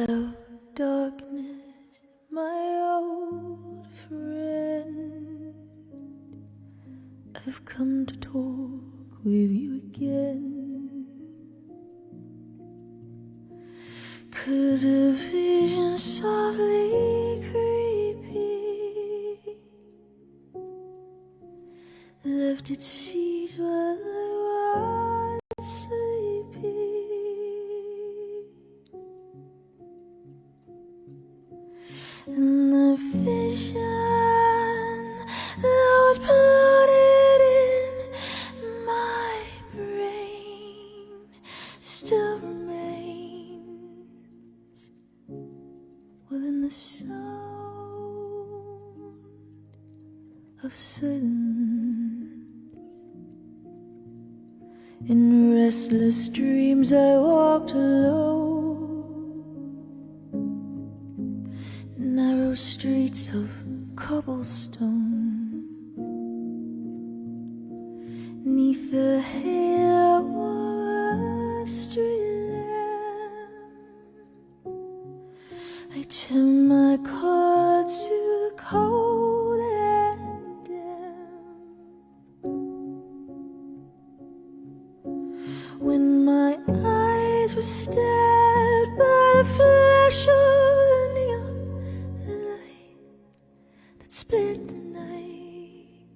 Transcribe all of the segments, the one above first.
Hello, darkness, my old friend. I've come to talk with you again, 'cause a vision softly creeping left its seeds while I was sleeping. And the vision that was planted in my brain still remains within the sound of silence. In restless dreams I walked alone, narrow streets of cobblestone, 'neath the halo of a street lamp. I turned my car to the cold and damp. When my eyes were stabbed by the flash of neon light that split the night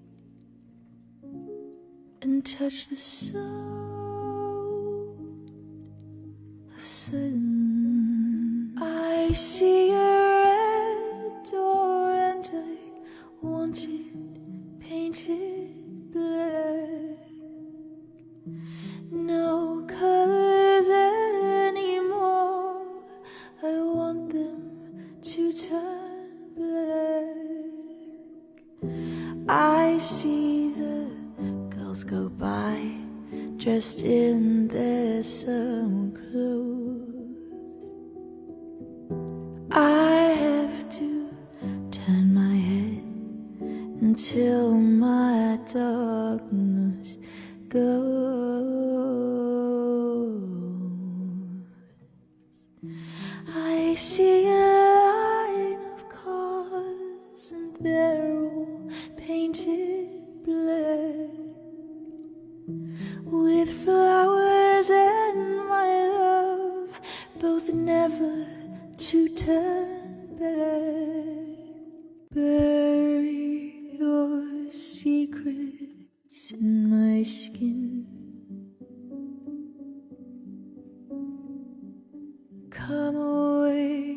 and touched the soul of silence. I see a red door and I want it painted black. No colors anymore, I want them to turn black. I see the girls go by dressed in their summer clothes. I have to turn my head until my darkness goes. I see a line of cars and they're all painted black, with flowers and my love, both never to turn back. Bury your secrets in my skin. Come away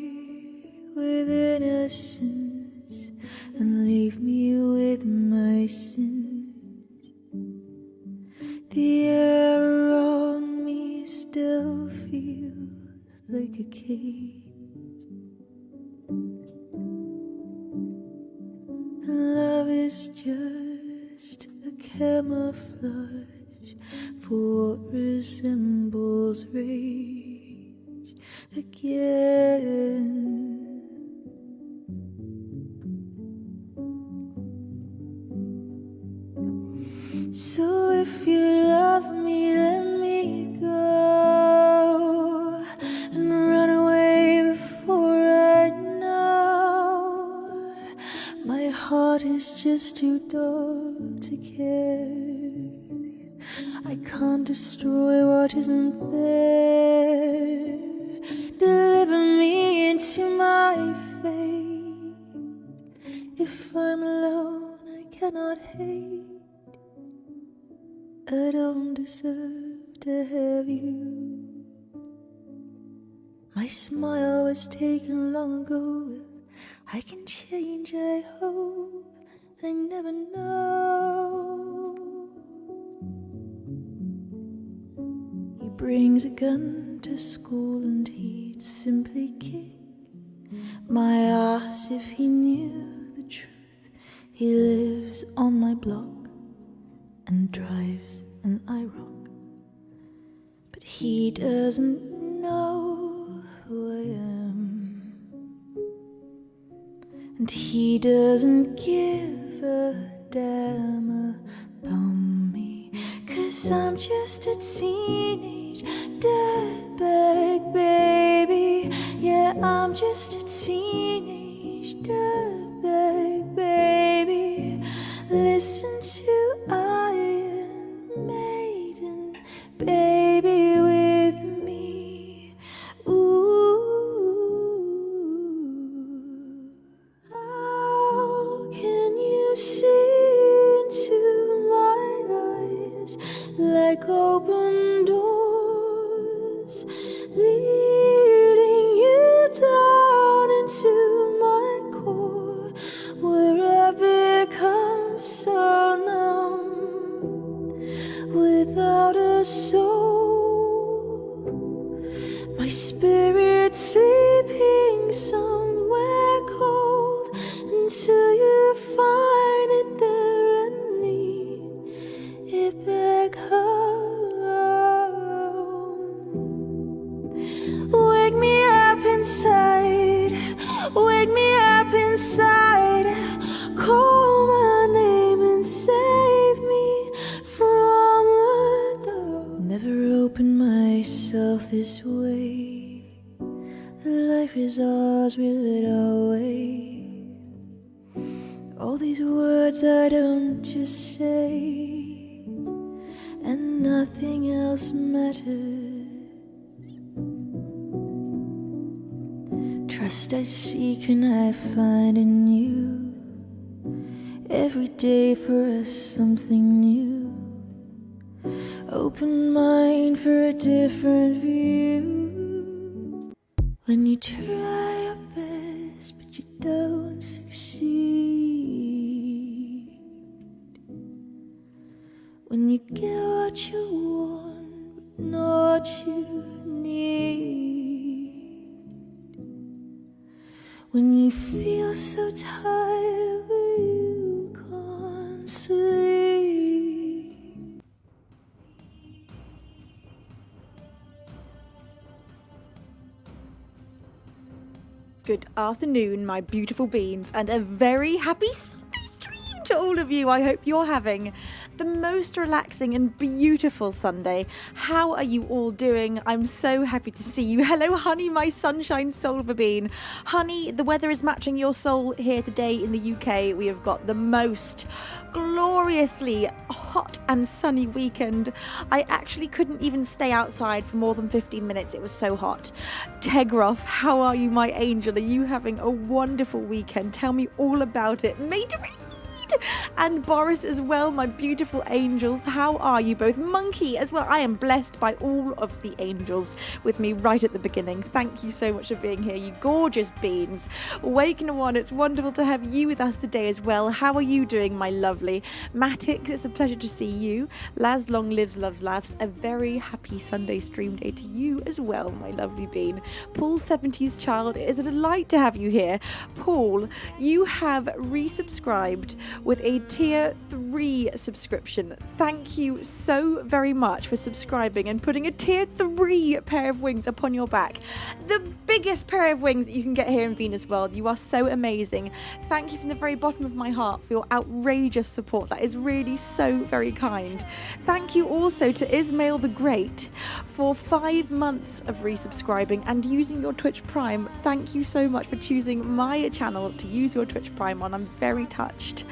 with innocence and leave me with my sins. The air on me still feels like a cage. Love is just a camouflage for what resembles rage again. So if you love me, let me go and run away before I know. My heart is just too dark to care. I can't destroy what isn't there. Deliver me into my fate. If I'm alone, I cannot hate. I don't deserve to have you. My smile was taken long ago. If I can change, I hope. I never know. He brings a gun to school and he'd simply kick my ass if he knew the truth. He lives on my block and drives an IROC, but he doesn't know who I am, and he doesn't give a damn about me, 'cause I'm just a teenage dirtbag baby. Yeah, I'm just a teenage dirtbag, baby. Listen to Iron Maiden, baby, with me. Ooh, how can you see into my eyes like open doors, leading you down into my core, where I become so numb without a soul, my spirit sleeping somewhere cold until you find it there and lead it back home. Wake me up inside, wake me up inside, call my name and save me from the dark. Never opened myself this way, life is ours, we lit our way. All these words I don't just say, and nothing else matters. Trust I seek and I find in you, every day for us something new. Open mind for a different view. When you try your best but you don't succeed, when you get what you want but not what you need, when you feel so tired but you can't sleep. Good afternoon, my beautiful beans, and a very happy Sunday stream to all of you. I hope you're having the most relaxing and beautiful Sunday. How are you all doing? I'm so happy to see you. Hello, honey, my sunshine soul of a bean. Honey, the weather is matching your soul here today in the UK. We have got the most gloriously hot and sunny weekend. I actually couldn't even stay outside for more than 15 minutes. It was so hot. Tegroff, how are you, my angel? Are you having a wonderful weekend? Tell me all about it. Materine! And Boris as well, my beautiful angels. How are you both? Monkey as well. I am blessed by all of the angels with me right at the beginning. Thank you so much for being here, you gorgeous beans. Waken One, it's wonderful to have you with us today as well. How are you doing, my lovely Matix? It's a pleasure to see you. Laz Long lives, loves, laughs. A very happy Sunday stream day to you as well, my lovely bean. Paul 70s child, it is a delight to have you here. Paul, you have resubscribed with a tier 3 subscription. Thank you so very much for subscribing and putting a tier 3 pair of wings upon your back. The biggest pair of wings that you can get here in Venusworld. You are so amazing. Thank you from the very bottom of my heart for your outrageous support. That is really so very kind. Thank you also to Ismail the Great for 5 months of resubscribing and using your Twitch Prime. Thank you so much for choosing my channel to use your Twitch Prime on. I'm very touched.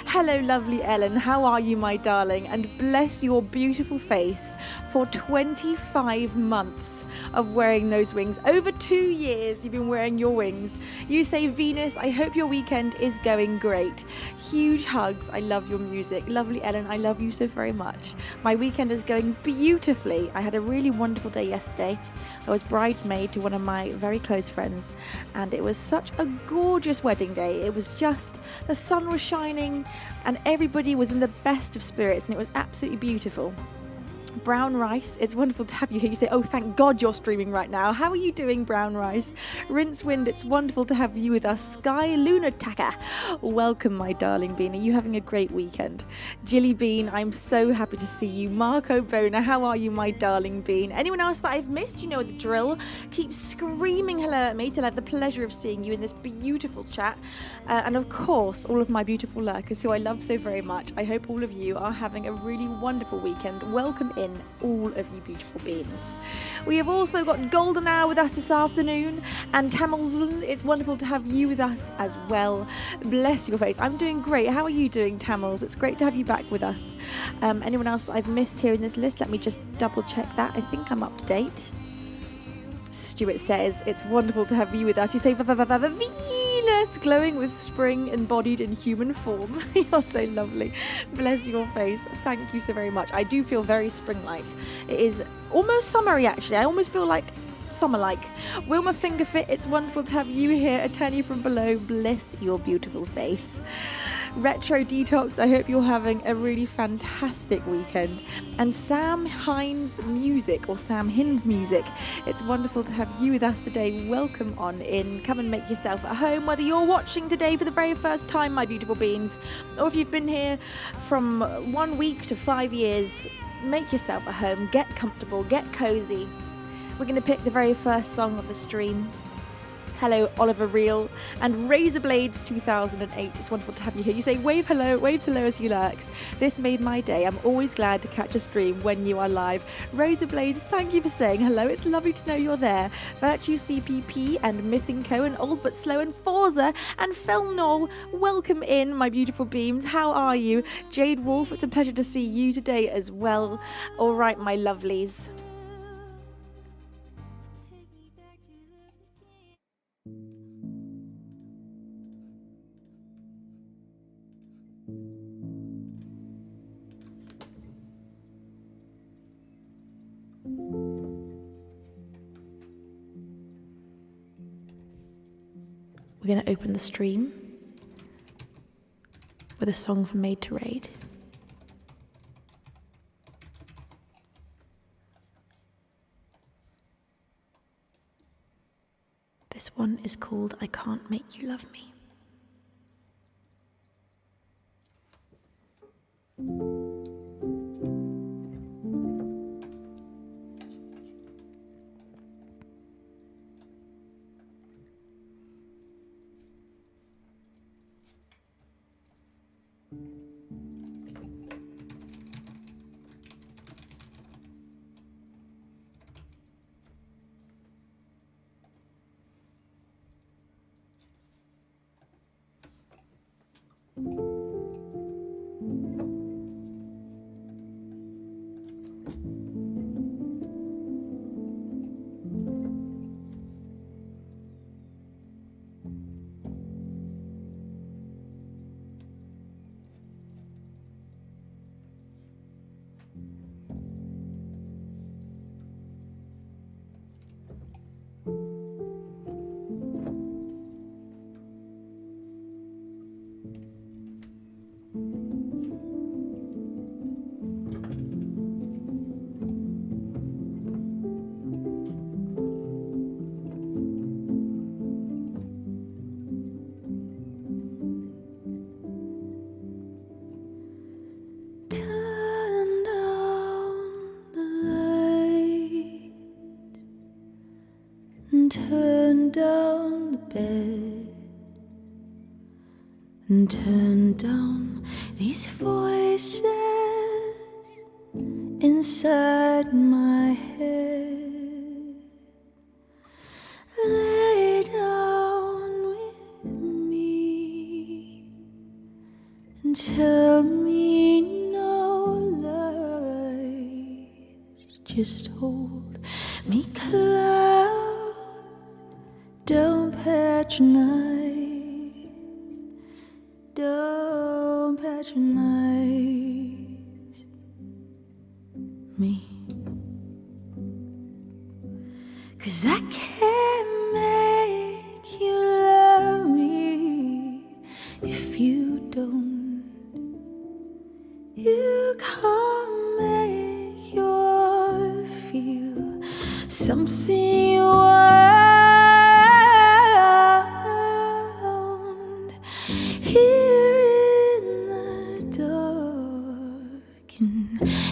Hello, lovely Ellen. How are you, my darling? And bless your beautiful face for 25 months of wearing those wings. Over 2 years you've been wearing your wings. You say, Venus, I hope your weekend is going great. Huge hugs. I love your music. Lovely Ellen, I love you so very much. My weekend is going beautifully. I had a really wonderful day yesterday. I was bridesmaid to one of my very close friends, and it was such a gorgeous wedding day. It was just, the sun was shining and everybody was in the best of spirits, and it was absolutely beautiful. Brown Rice, it's wonderful to have you here. You say, oh, thank God you're streaming right now. How are you doing, Brown Rice? Rincewind, it's wonderful to have you with us. Sky Lunataka, welcome, my darling bean. Are you having a great weekend? Jilly Bean, I'm so happy to see you. Marco Bona, how are you, my darling bean? Anyone else that I've missed? You know the drill. Keep screaming hello at me till I have the pleasure of seeing you in this beautiful chat. And of course, all of my beautiful lurkers who I love so very much. I hope all of you are having a really wonderful weekend. Welcome in, all of you beautiful beings. We have also got Golden Hour with us this afternoon, and Tamilsland, it's wonderful to have you with us as well. Bless your face. I'm doing great. How are you doing, Tamils? It's great to have you back with us. Anyone else I've missed here in this list? Let me just double check that. I think I'm up to date. Stuart says, it's wonderful to have you with us. You say, Venus, glowing with spring embodied in human form. You're so lovely. Bless your face. Thank you so very much. I do feel very spring-like. It is almost summery, actually. I almost feel like summer-like. Wilma Fingerfit, it's wonderful to have you here. Attorney from below, bless your beautiful face. Retro Detox, I hope you're having a really fantastic weekend. And Sam Hines Music, or Sam Hines Music, it's wonderful to have you with us today. Welcome on in. Come and make yourself at home, whether you're watching today for the very first time, my beautiful beings, or if you've been here from 1 week to 5 years, make yourself at home, get comfortable, get cozy. We're going to pick the very first song of the stream. Hello, Oliver Reel and Razorblades 2008. It's wonderful to have you here. You say, waves hello as you lurks. This made my day. I'm always glad to catch a stream when you are live. Razorblades, thank you for saying hello. It's lovely to know you're there. Virtue CPP and Myth & Co. and Old But Slow and Forza and Phil Knoll, welcome in, my beautiful beams. How are you? Jade Wolf, it's a pleasure to see you today as well. All right, my lovelies. We're going to open the stream with a song from Made to Raid. This one is called I Can't Make You Love Me. Turn down the bed and turn down these voices inside my head. Lay down with me and tell me no lies. Just hold me close. Don't patronize, don't patronize me. 'Cause I can't make you love me if you don't. You can't make your feel something you want. Here in the dark, in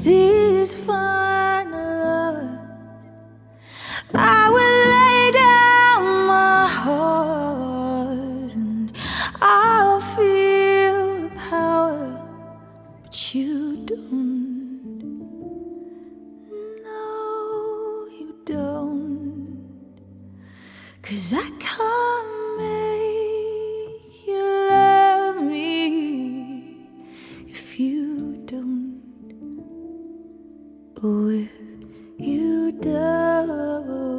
these final hours, I will lay down my heart and I'll feel the power, but you don't. 'cause I can't make you love me if you don't. Oh, if you don't.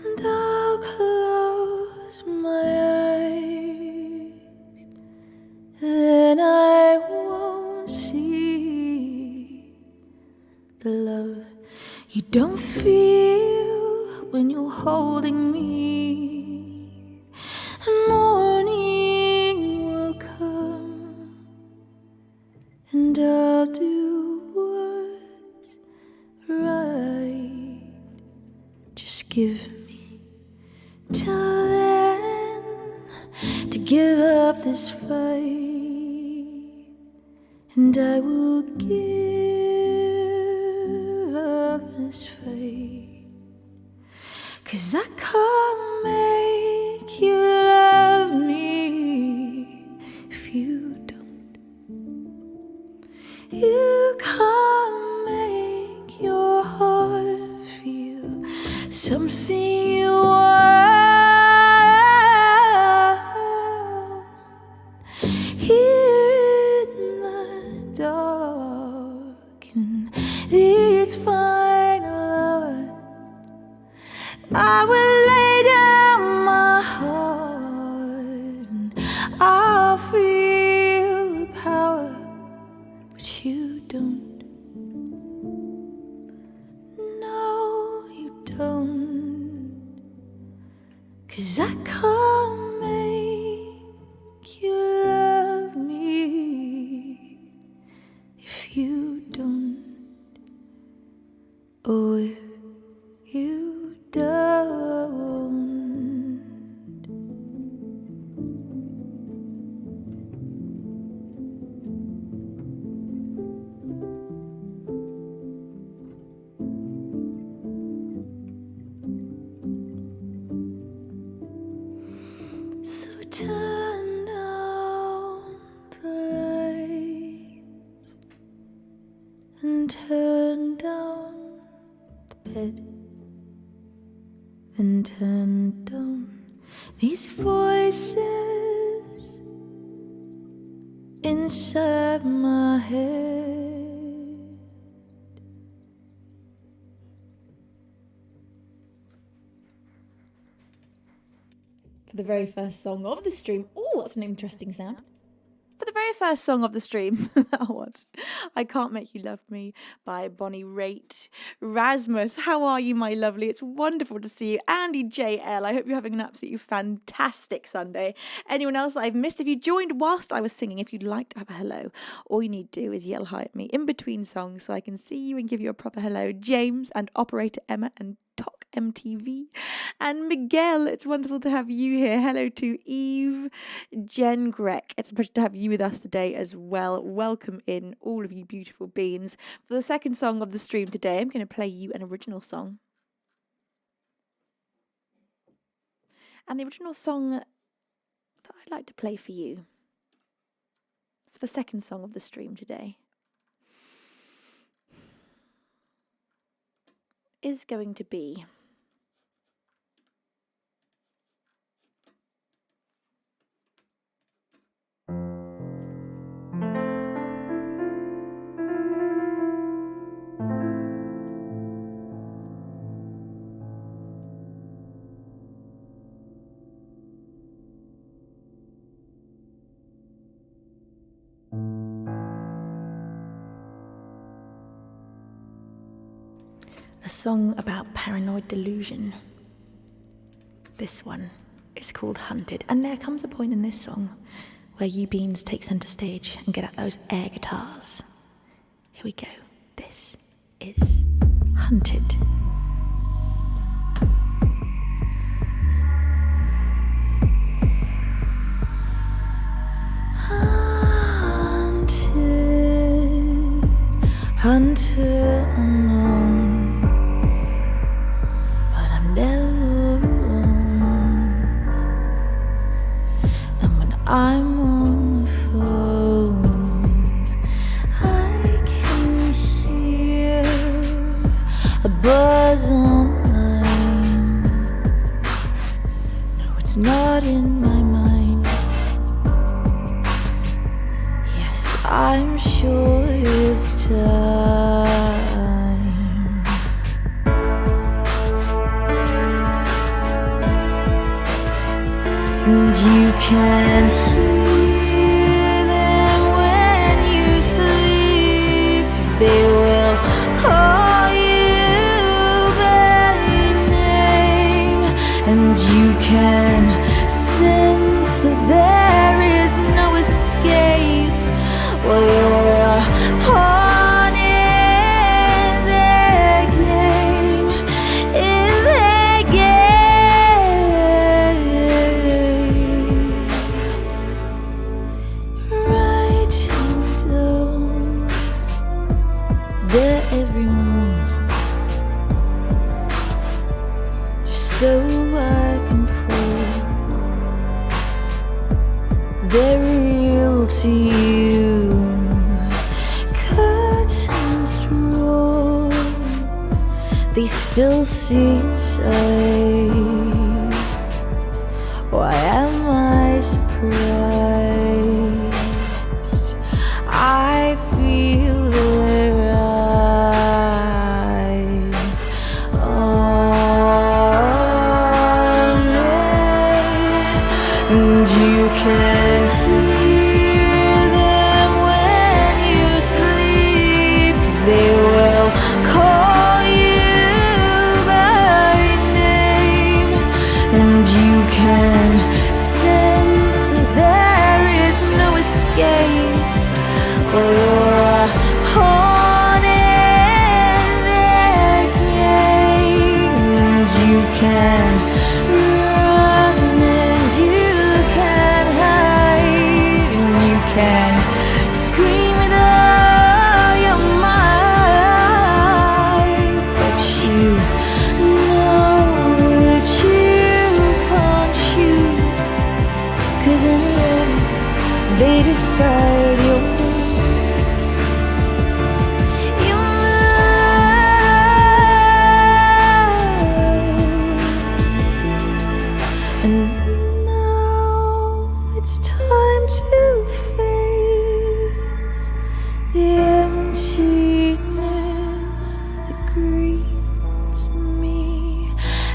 And I'll close my eyes, then I won't see the love you don't feel when you're holding me. And morning will come, and I'll do what's right. Just give me till then to give up this fight, and I will give up this fight, 'cause I can't make you love me if you don't. You can't make your heart feel something you want. Here in the dark, in these final hours, I will lay down my heart, and I'll feel the power, but you don't. No, you don't, 'cause I can't make you love me if you don't. Oh, if you don't. So turn down the lights and turn down the bed, and turn down these voices inside my head. For the very first song of the stream. Oh, that's an interesting sound. For the very first song of the stream, that was I Can't Make You Love Me by Bonnie Raitt. Rasmus, how are you, my lovely? It's wonderful to see you. Andy JL, I hope you're having an absolutely fantastic Sunday. Anyone else that I've missed, if you joined whilst I was singing, if you'd like to have a hello, all you need to do is yell hi at me in between songs so I can see you and give you a proper hello. James and Operator Emma and Talk MTV and Miguel, it's wonderful to have you here. Hello to Eve, Jen Grek, it's a pleasure to have you with us today as well. Welcome in, all of you beautiful beings. For the second song of the stream today, I'm going to play you an original song. And the original song that I'd like to play for you for the second song of the stream today is going to be a song about paranoid delusion. This one is called Hunted, and there comes a point in this song where you beans take centre stage and get out those air guitars. Here we go. This is Hunted. Hunted unknown, but I'm never I'm on the phone, I can hear a buzz online. No, it's not in my mind. Yes, I'm sure it's time. And you can hear them when you sleep, 'cause they will call you by name. And you can sense that there is no escape while you're a pawn in their game, in their game. Writing down their every move, just so I can prove they're real to you. Curtains drawn, they still see inside. Why am I surprised? I feel their eyes on me, and you can hear them when you sleep, 'cause they will call you by name. And you can sense that there is no escape while you're a pawn in their game. And you can run and you can hide, and you can scream with all your might, but you know that you can't choose, 'cause in the end they decide your And now it's time to face the emptiness that greets me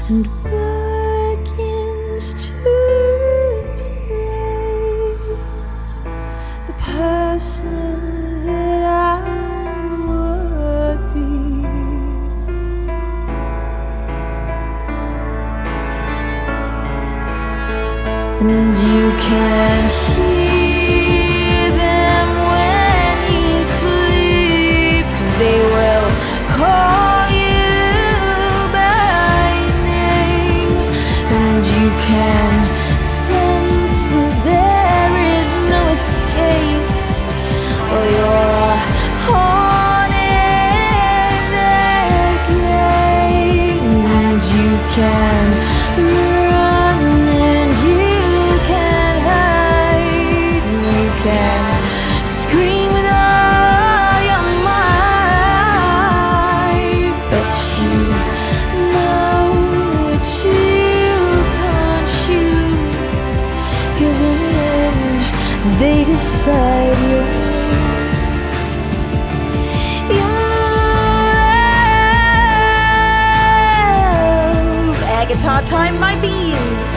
and begins to replace the person that I would be. And you can hear them when you sleep, 'cause they will call you by name. And you can sense that there is no escape while you're a pawn in their game. And you can run and you can hide, and you can scream with all your might, but you know that you can't choose, 'cause in the end they decide you. Air guitar time, my beans.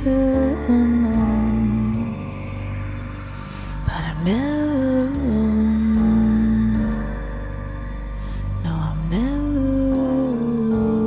alone, but I'm never alone. No, I'm never alone.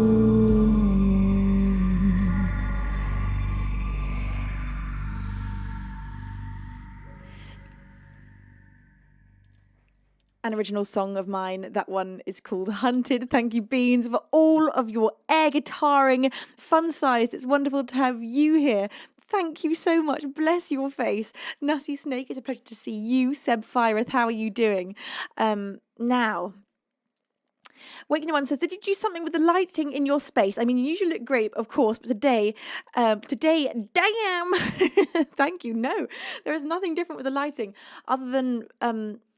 An original song of mine. That one is called Hunted. Thank you, Beans, for all of your air guitaring, fun-sized. It's wonderful to have you here. Thank you so much. Bless your face. Nussie Snake, it's a pleasure to see you. Seb Fireth, how are you doing? Now, Waking One says, did you do something with the lighting in your space? I mean, you usually look great, of course, but today, damn. Thank you. No, there is nothing different with the lighting other than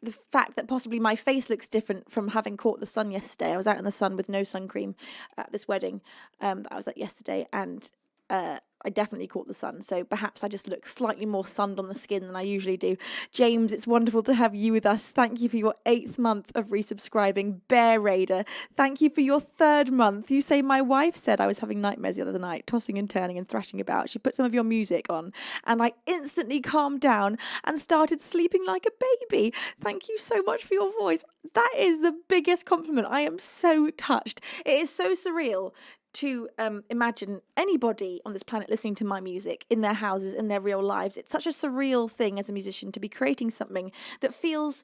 the fact that possibly my face looks different from having caught the sun yesterday. I was out in the sun with no sun cream at this wedding that I was at yesterday, and I definitely caught the sun, so perhaps I just look slightly more sunned on the skin than I usually do. James, it's wonderful to have you with us. Thank you for your 8th month of resubscribing. Bear Raider, thank you for your 3rd month. You say, my wife said I was having nightmares the other night, tossing and turning and thrashing about. She put some of your music on, and I instantly calmed down and started sleeping like a baby. Thank you so much for your voice. That is the biggest compliment. I am so touched. It is so surreal to imagine anybody on this planet listening to my music in their houses, in their real lives. It's such a surreal thing as a musician to be creating something that feels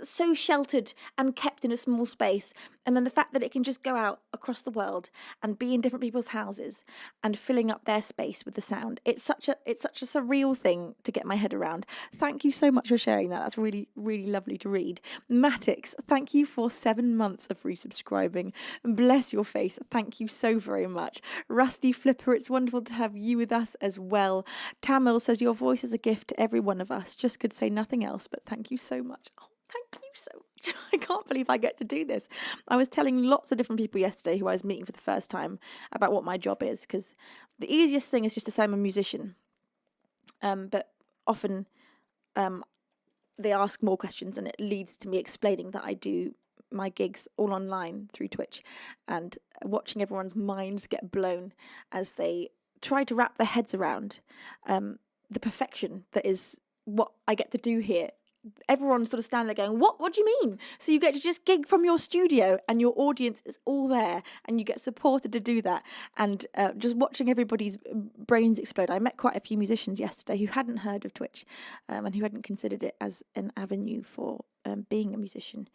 so sheltered and kept in a small space. And then the fact that it can just go out across the world and be in different people's houses and filling up their space with the sound. It's such a surreal thing to get my head around. Thank you so much for sharing that. That's really, really lovely to read. Matix, thank you for 7 months of resubscribing. Bless your face. Thank you so very much. Rusty Flipper, it's wonderful to have you with us as well. Tamil says, your voice is a gift to every one of us. Just could say nothing else, but thank you so much. Oh, thank you so much. I can't believe I get to do this. I was telling lots of different people yesterday who I was meeting for the first time about what my job is, because the easiest thing is just to say I'm a musician. But often they ask more questions, and it leads to me explaining that I do my gigs all online through Twitch, and watching everyone's minds get blown as they try to wrap their heads around the perfection that is what I get to do here. Everyone's sort of standing there going, what do you mean? So you get to just gig from your studio and your audience is all there and you get supported to do that. And just watching everybody's brains explode. I met quite a few musicians yesterday who hadn't heard of Twitch and who hadn't considered it as an avenue for being a musician.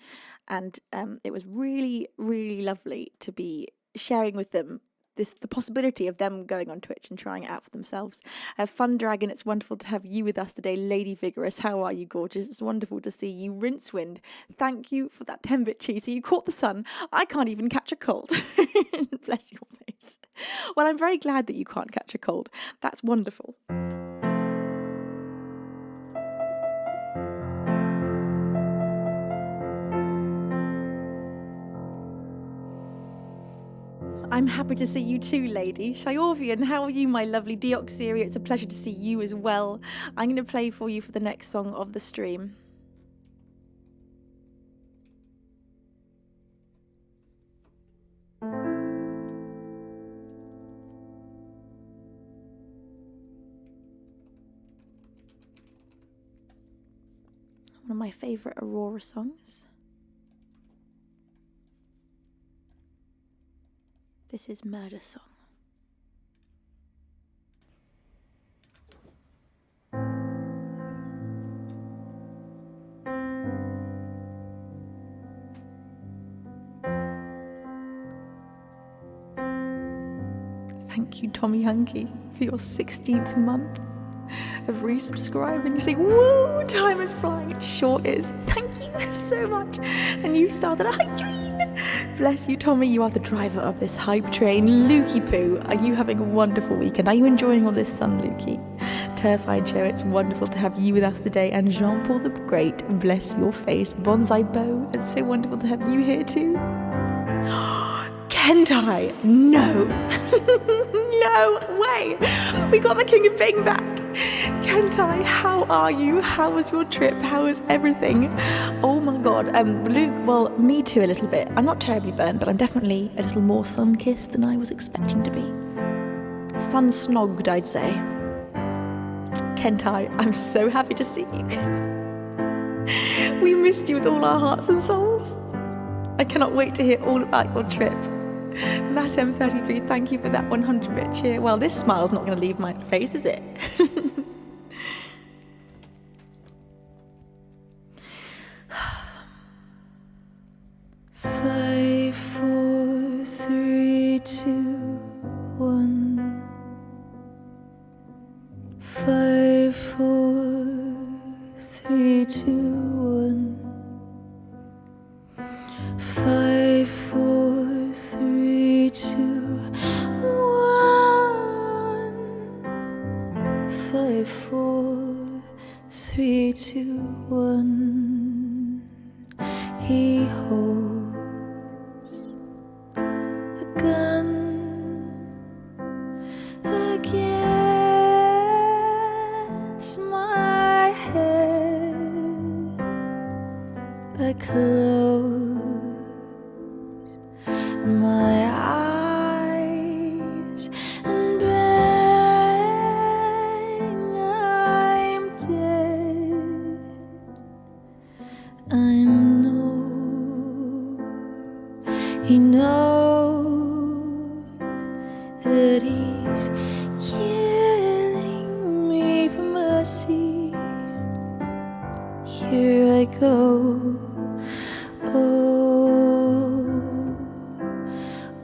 And it was really, really lovely to be sharing with them the possibility of them going on Twitch and trying it out for themselves. Fun Dragon, it's wonderful to have you with us today. Lady Vigorous, how are you, gorgeous? It's wonderful to see you. Rincewind, thank you for that 10-bit cheese. So you caught the sun. I can't even catch a cold. Bless your face. Well, I'm very glad that you can't catch a cold. That's wonderful. I'm happy to see you too, lady. Shyorvian, how are you, my lovely Deoxyria? It's a pleasure to see you as well. I'm going to play for you for the next song of the stream. One of my favourite Aurora songs. This is Murder Song. Thank you, Tommy Hunky, for your 16th month of resubscribing. You say, woo, time is flying. It sure is. Thank you so much. And you've started a hype train. Bless you, Tommy. You are the driver of this hype train. Lukey Poo, are you having a wonderful weekend? Are you enjoying all this sun, Lukey? Turfine Show, it's wonderful to have you with us today. And Jean-Paul the Great, bless your face. Bonsai Bow, it's so wonderful to have you here too. Kentai, no. No way. We got the King of Bing back. Kentai, how are you? How was your trip? How was everything? Oh my god. Luke, well, me too a little bit. I'm not terribly burnt, but I'm definitely a little more sun-kissed than I was expecting to be. Sun-snogged, I'd say. Kentai, I'm so happy to see you. We missed you with all our hearts and souls. I cannot wait to hear all about your trip. Matt M33, thank you for that 100-bit cheer. Well, this smile's not going to leave my face, is it? 5, 4, 3, 2, 1. 5, 4, 3, 2, 1. 5, 4, 3, 2, 1. 5, 4, 3, 2, 1. He holds a gun against my head. I close my eyes and bang, I'm dead. I know he knows that he's killing me for mercy. Here I go. Oh,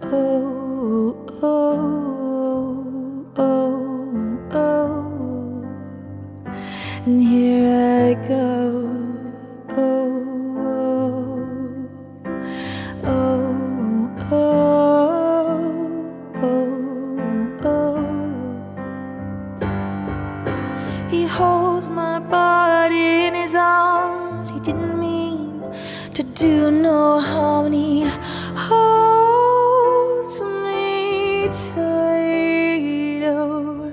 oh, oh, oh, oh. And here I go. He holds my body in his arms. He didn't mean to do no harm, and he holds me tight. Oh,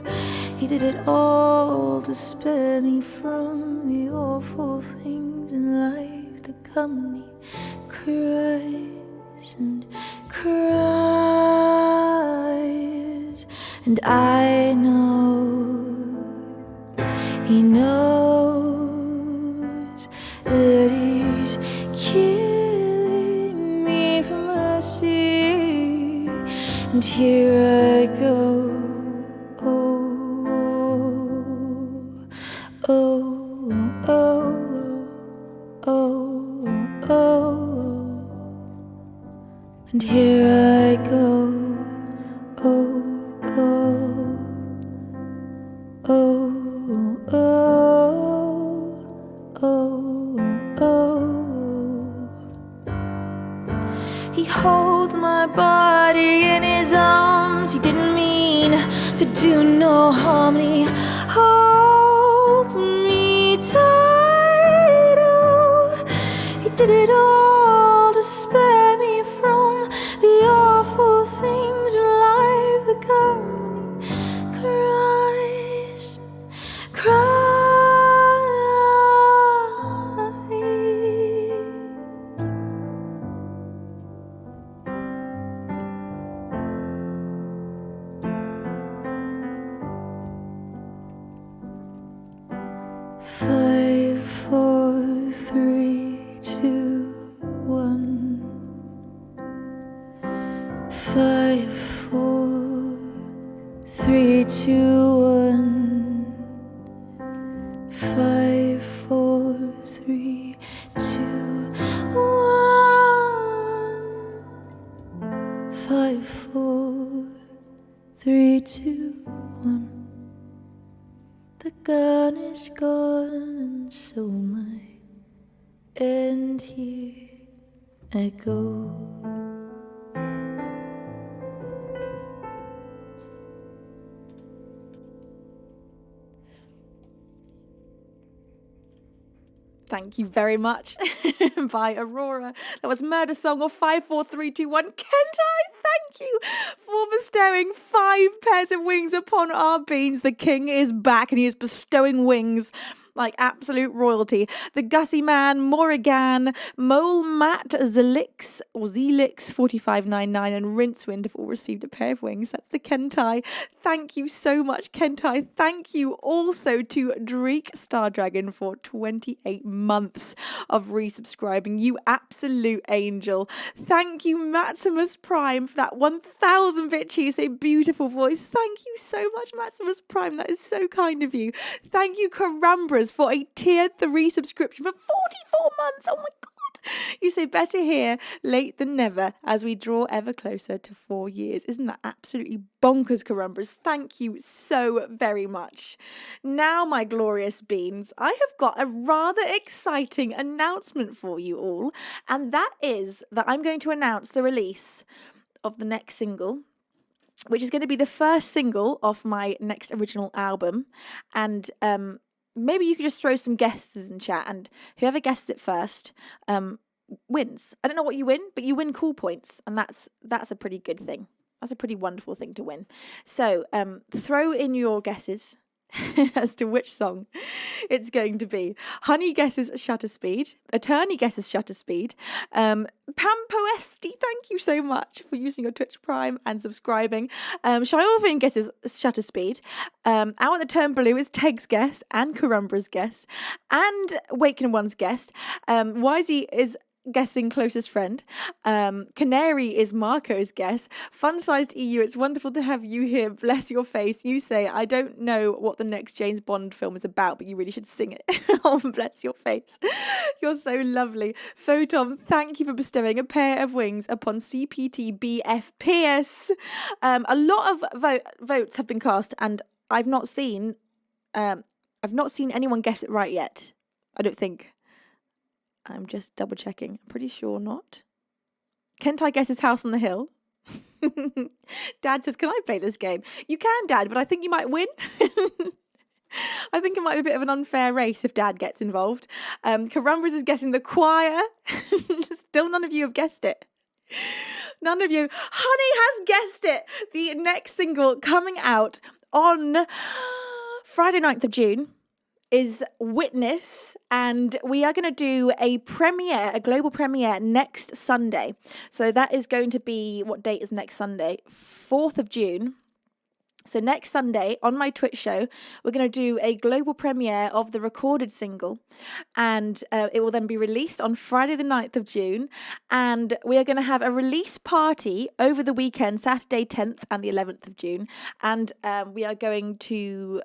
he did it all to spare me from the awful things in life that come when he cries and cries. And I know he knows that he's killing me for mercy. And here I go. Oh, oh, oh, oh, oh. And here I go. Oh, oh, oh. He holds my body in his arms. He didn't mean to do no harm, and he holds me tight. Oh, he did it all to spare me from the awful things in life that come when he cries, cries. 5, 4, 3, 2, 1. 5, 4, 3, 2, 1. 5, 4, 3, 2, 1. 5, 4, 3, 2, 1. The gun is gone, and so my end. Here I go. Thank you very much. By Aurora. That was Murder Song of 54321. Kentai, thank you for bestowing 5 pairs of wings upon our beans. The king is back and he is bestowing wings like absolute royalty. The Gussie Man, Morrigan, Mole Matt, Zelix or Zelix 4599 and Rincewind have all received a pair of wings. That's the Kentai. Thank you so much, Kentai. Thank you also to Dreek Stardragon for 28 months of resubscribing. You absolute angel. Thank you, Maximus Prime, for that 1000-bit cheese, a beautiful voice. Thank you so much, Maximus Prime. That is so kind of you. Thank you, Carambras, for a tier 3 subscription for 44 months. Oh my God. You say better here late than never as we draw ever closer to 4 years. Isn't that absolutely bonkers, Carambras? Thank you so very much. Now, my glorious beans, I have got a rather exciting announcement for you all, and that is that I'm going to announce the release of the next single, which is going to be the first single off my next original album. And maybe you could just throw some guesses in chat, and whoever guesses it first wins. I don't know what you win, but you win cool points, and that's a pretty good thing. That's a pretty wonderful thing to win. So throw in your guesses as to which song it's going to be. Honey guesses Shutter Speed. Attorney guesses Shutter Speed. Pampoesti, thank you so much for using your Twitch Prime and subscribing. Shyovin guesses Shutter Speed. Out at the Turn Blue is Teg's guess and Carumbra's guess and Waken One's guess. Wisey is guessing Closest Friend. Canary is Marco's guess. Fun-sized EU, it's wonderful to have you here. Bless your face. You say, I don't know what the next James Bond film is about, but you really should sing it. Oh, bless your face. You're so lovely. Photon, thank you for bestowing a pair of wings upon CPT BF Pierce. A lot of votes have been cast, and I've not seen anyone guess it right yet. I don't think. I'm just double checking. I'm pretty sure not. Kentai guesses House on the Hill. Dad says, can I play this game? You can, Dad, but I think you might win. I think it might be a bit of an unfair race if Dad gets involved. Carambras is guessing The Choir. Still none of you have guessed it. None of you. Honey has guessed it. The next single coming out on Friday 9th of June is Witness, and we are going to do a global premiere next Sunday. So that is going to be, what date is next Sunday? 4th of June. So next Sunday on my Twitch show, we're going to do a global premiere of the recorded single, and it will then be released on Friday the 9th of June, and we are going to have a release party over the weekend, Saturday 10th and the 11th of June, and we are going to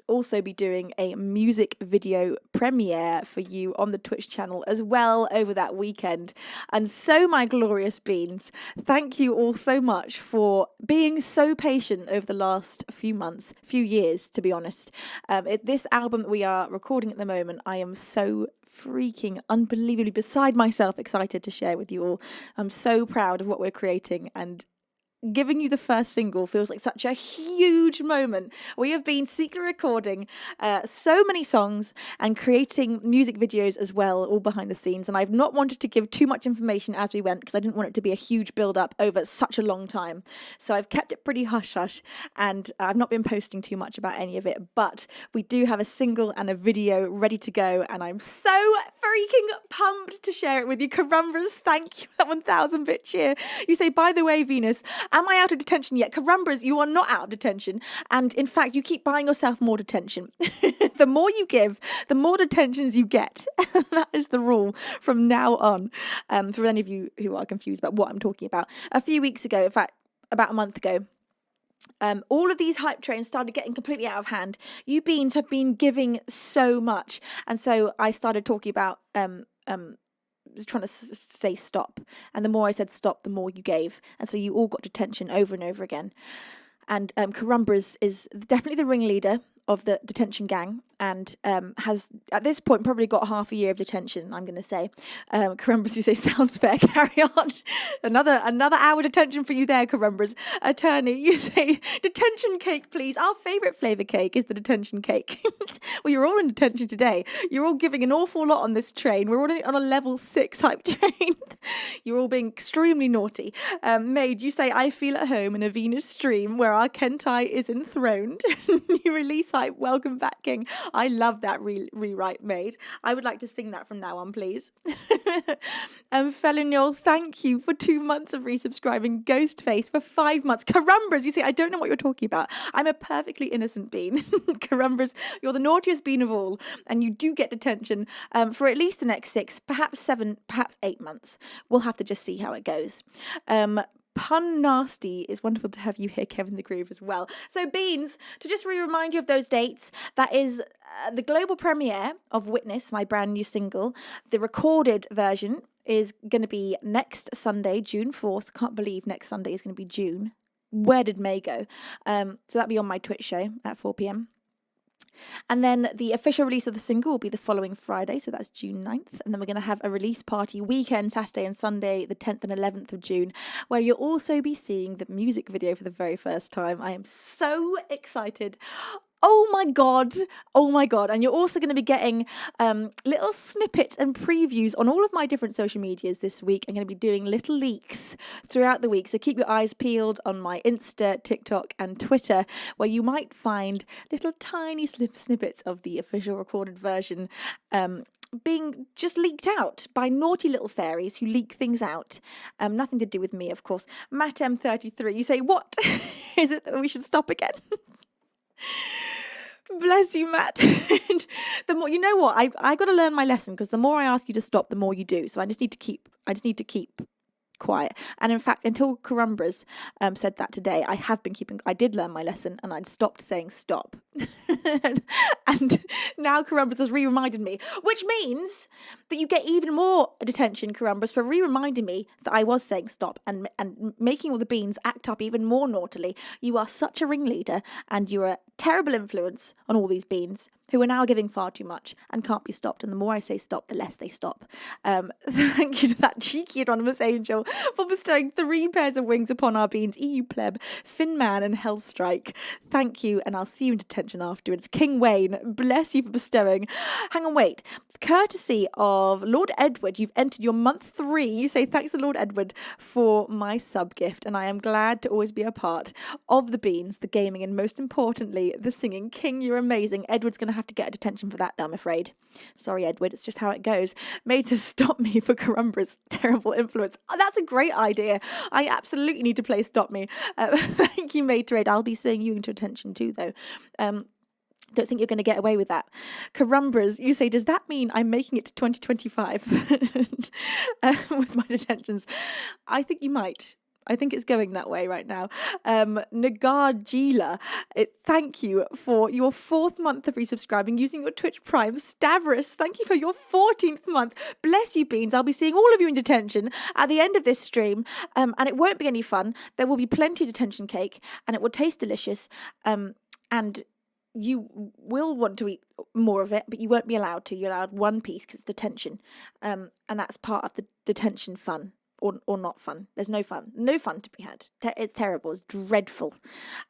also be doing a music video premiere for you on the Twitch channel as well over that weekend. And so, my glorious beans, thank you all so much for being so patient over the last few years, to be honest. This album that we are recording at the moment, I am so freaking unbelievably beside myself excited to share with you all. I'm so proud of what we're creating, and giving you the first single feels like such a huge moment. We have been secretly recording so many songs and creating music videos as well, all behind the scenes. And I've not wanted to give too much information as we went because I didn't want it to be a huge build-up over such a long time. So I've kept it pretty hush-hush, and I've not been posting too much about any of it. But we do have a single and a video ready to go, and I'm so freaking pumped to share it with you. Carambras, thank you for that 1000-bit cheer. You say, by the way, Venus, am I out of detention yet? Carambras, you are not out of detention. And in fact, you keep buying yourself more detention. The more you give, the more detentions you get. That is the rule from now on. For any of you who are confused about what I'm talking about. A few weeks ago, in fact, about a month ago, all of these hype trains started getting completely out of hand. You beans have been giving so much. And so I started talking about trying to say stop, and the more I said stop, the more you gave, and so you all got detention over and over again. And Carambras is definitely the ringleader of the detention gang, and has at this point probably got half a year of detention, I'm going to say. Carambras, you say sounds fair, carry on. Another hour detention for you there, Carambras. Attorney, you say detention cake, please. Our favourite flavour cake is the detention cake. Well, you're all in detention today. You're all giving an awful lot on this train. We're all on a level 6 hype train. You're all being extremely naughty. Maid, you say, I feel at home in a Venus stream where our Kentai is enthroned. You release type welcome back, King. I love that rewrite made. I would like to sing that from now on, please. Felonial, thank you for 2 months of resubscribing. Ghostface for 5 months. Carumbras, you see, I don't know what you're talking about. I'm a perfectly innocent bean. Carumbras, you're the naughtiest bean of all, and you do get detention for at least the next 6, perhaps 7, perhaps 8 months. We'll have to just see how it goes. Pun Nasty, is wonderful to have you here, Kevin the Groove, as well. So, Beans, to just remind you of those dates, that is the global premiere of Witness, my brand new single. The recorded version is going to be next Sunday, June 4th. Can't believe next Sunday is going to be June. Where did May go? So that'll be on my Twitch show at 4 p.m. And then the official release of the single will be the following Friday, so that's June 9th. And then we're going to have a release party weekend, Saturday and Sunday, the 10th and 11th of June, where you'll also be seeing the music video for the very first time. I am so excited. Oh my God. And you're also going to be getting little snippets and previews on all of my different social medias this week. I'm going to be doing little leaks throughout the week. So keep your eyes peeled on my Insta, TikTok and Twitter, where you might find little tiny snippets of the official recorded version being just leaked out by naughty little fairies who leak things out. Nothing to do with me, of course. Matt M33, you say, what? Is it that we should stop again? Bless you, Matt. The more, you know what, I got to learn my lesson, because the more I ask you to stop, the more you do. So I just need to keep quiet. And in fact, until Carumbras said that today, I did learn my lesson, and I'd stopped saying stop. And now Carumbras has re-reminded me, which means that you get even more detention, Carumbras, for re-reminding me that I was saying stop and making all the beans act up even more naughtily. You are such a ringleader, and you're a terrible influence on all these beans, who are now giving far too much and can't be stopped. And the more I say stop, the less they stop. Thank you to that cheeky anonymous angel for bestowing 3 pairs of wings upon our beans, EU Pleb, Finman and Hellstrike. Thank you, and I'll see you in detention afterwards. King Wayne, bless you for bestowing. Hang on, wait. Courtesy of Lord Edward, you've entered your month 3. You say thanks to Lord Edward for my sub gift, and I am glad to always be a part of the beans, the gaming, and most importantly, the singing. King, you're amazing. Edward's going to have to get a detention for that, though, I'm afraid. Sorry, Edward, it's just how it goes. Made to stop me for Carumbras' terrible influence. Oh, that's a great idea. I absolutely need to play Stop Me. Thank you, Made to Raid. I'll be seeing you into detention too, though. Don't think you're going to get away with that. Carumbras, you say, does that mean I'm making it to 2025 with my detentions? I think you might. I think it's going that way right now. Nagarjila, thank you for your 4th month of resubscribing using your Twitch Prime. Stavros, thank you for your 14th month. Bless you, Beans. I'll be seeing all of you in detention at the end of this stream, and it won't be any fun. There will be plenty of detention cake, and it will taste delicious, and you will want to eat more of it, but you won't be allowed to. You're allowed 1 piece because it's detention, and that's part of the detention fun. Or not fun. There's no fun to be had. It's terrible. It's dreadful.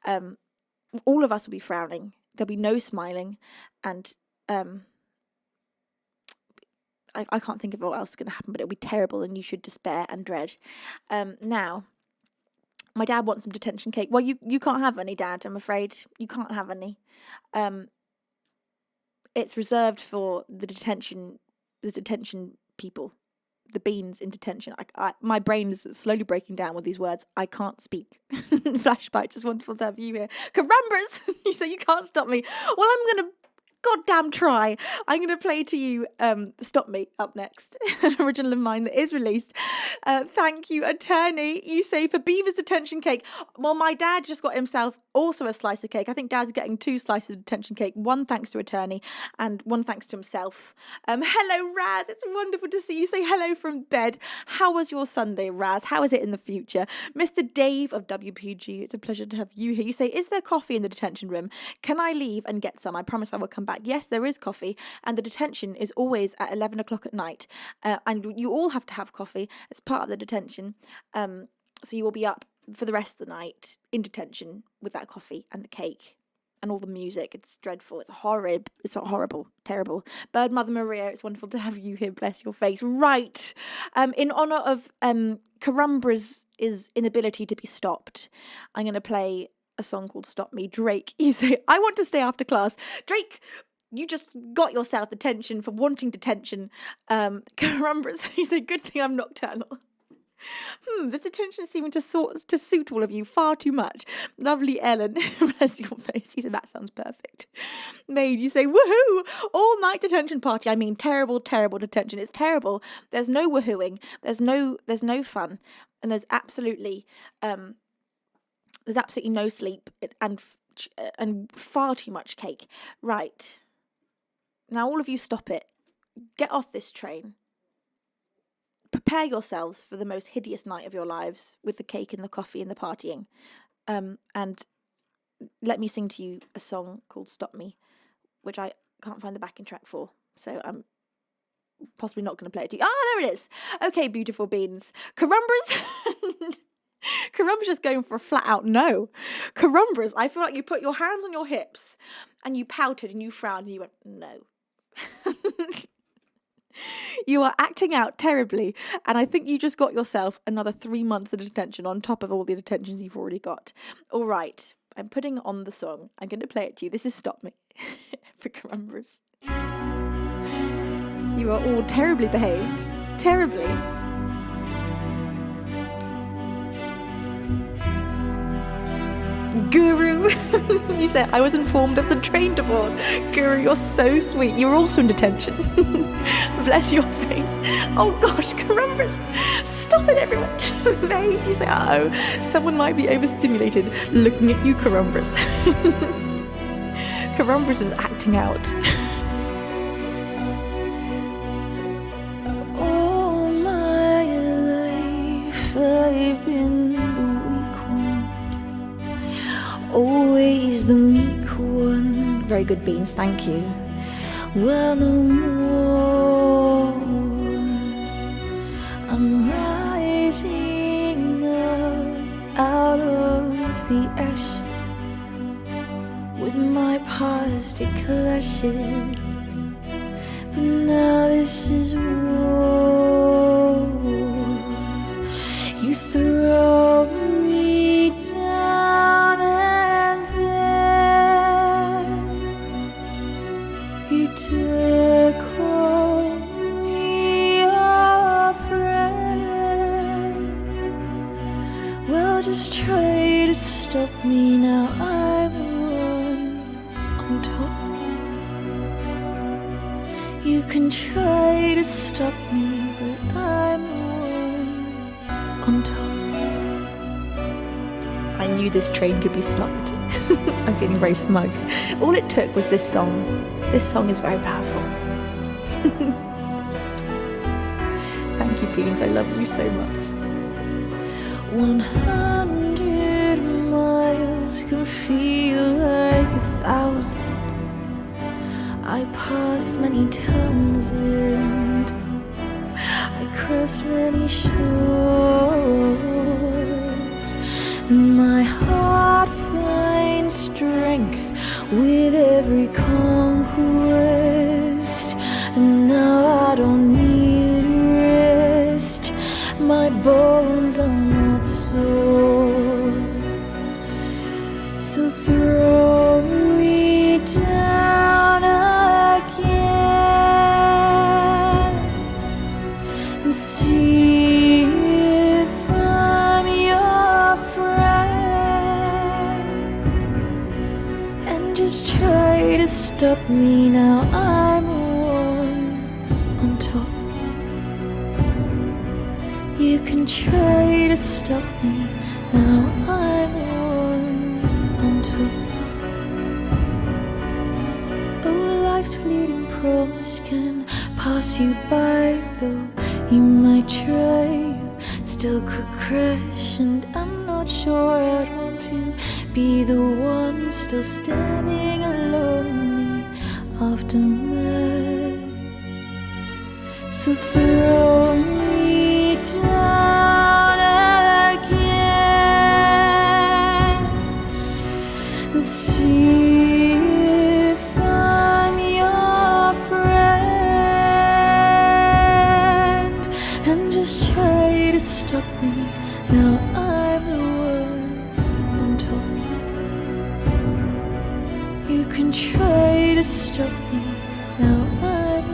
All of us will be frowning. There'll be no smiling, and I can't think of what else is going to happen, but it'll be terrible, and you should despair and dread. Now, my dad wants some detention cake. Well, you can't have any, Dad. I'm afraid you can't have any. It's reserved for the detention people. The beans in detention. My brain is slowly breaking down with these words. I can't speak. Flashbites, it's wonderful to have you here. Carumbras! You say you can't stop me. Well, I'm going to goddamn try. I'm going to play to you Stop Me up next. An original of mine that is released. Thank you, Attorney. You say for Beaver's detention cake. Well, my dad just got himself also a slice of cake. I think Dad's getting 2 slices of detention cake. 1 thanks to Attorney and 1 thanks to himself. Hello, Raz. It's wonderful to see you. Say hello from bed. How was your Sunday, Raz? How is it in the future? Mr. Dave of WPG, it's a pleasure to have you here. You say, is there coffee in the detention room? Can I leave and get some? I promise I will come back. Yes, there is coffee, and the detention is always at 11 o'clock at night, and you all have to have coffee. It's part of the detention, so you will be up for the rest of the night in detention with that coffee and the cake and all the music. It's dreadful. It's horrible. It's horrible. Terrible. Bird Mother Maria, it's wonderful to have you here. Bless your face. Right. In honour of Carumbras' inability to be stopped, I'm going to play a song called Stop Me. Drake, you say, I want to stay after class. Drake, you just got yourself detention for wanting detention. Carumbras, you say, good thing I'm nocturnal. This detention is seeming to suit all of you far too much. Lovely Ellen, bless your face. You said, that sounds perfect. Maid, you say, woohoo! All night detention party. I mean, terrible, terrible detention. It's terrible. There's no woohooing. There's no fun. And there's absolutely no sleep and far too much cake. Right. Now all of you stop it. Get off this train. Prepare yourselves for the most hideous night of your lives with the cake and the coffee and the partying. And let me sing to you a song called Stop Me, which I can't find the backing track for. So I'm possibly not going to play it to you. Ah, there it is. Okay, beautiful beans. Carumbras. Carumbras just going for a flat out no. Carumbras, I feel like you put your hands on your hips and you pouted and you frowned and you went, no. You are acting out terribly, and I think you just got yourself another 3 months of detention on top of all the detentions you've already got. All right, I'm putting on the song. I'm going to play it to you. This is Stop Me for Carumbras. You are all terribly behaved. Terribly. Guru, you said, I was informed of the train to board. Guru, you're so sweet. You're also in detention. Bless your face. Oh gosh, Carumbras. Stop it, everyone. Mate, you say, uh-oh, someone might be overstimulated looking at you, Carumbras. Carumbras is acting out. All my life I've been the weak one, always the meek one. Very good, Beans, thank you. Well, no more. I'm rising up out of the ashes with my past it clashes. But now this is war. You throw me down and then you took on me a friend. Well, just try to stop me now. I'm the one on top. You can try to stop me, but I'm the one on top. I knew this train could be stopped. I'm feeling very smug. All it took was this song. This song is very powerful. Thank you, Beans. I love you so much. 100 miles can feel like 1,000. I pass many towns and I cross many shores, and my heart finds strength with every conquest. And now I don't need rest. My bones are not sore. So throw me down again and see if I'm your friend. And just try to stop me now. I'm the one on top. You can try to stop me now. I'm the one on top. Oh, life's fleeting promise can pass you by, though you might try. You still could crash, and I'm not sure I'd want to be the one still standing alone in the aftermath. So throw me down again and see if I'm your friend. And just try to stop me now. I'm the one on top. and try to stop me. Now I'm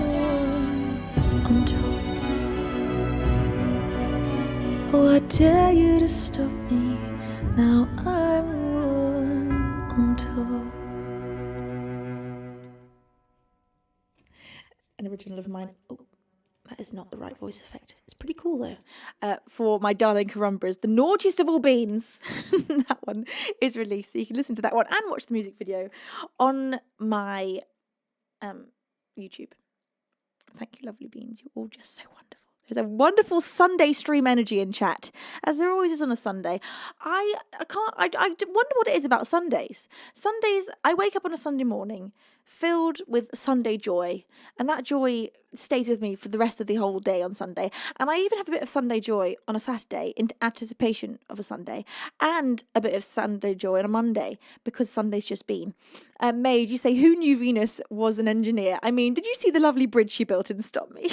on top. Oh, I dare you to stop me. Now I'm on top. An original of mine. Oh, that is not the right voice effect. It's pretty cool though. For my darling Carumbras, the naughtiest of all beans. That one is released, so you can listen to that one and watch the music video on my YouTube. Thank you, lovely beans. You're all just so wonderful. There's a wonderful Sunday stream energy in chat, as there always is on a Sunday. I wonder what it is about Sundays. Sundays, I wake up on a Sunday morning filled with Sunday joy, and that joy stays with me for the rest of the whole day on Sunday. And I even have a bit of Sunday joy on a Saturday in anticipation of a Sunday, and a bit of Sunday joy on a Monday because Sunday's just been. Maid, you say, who knew Venus was an engineer? I mean, did you see the lovely bridge she built in Stop Me?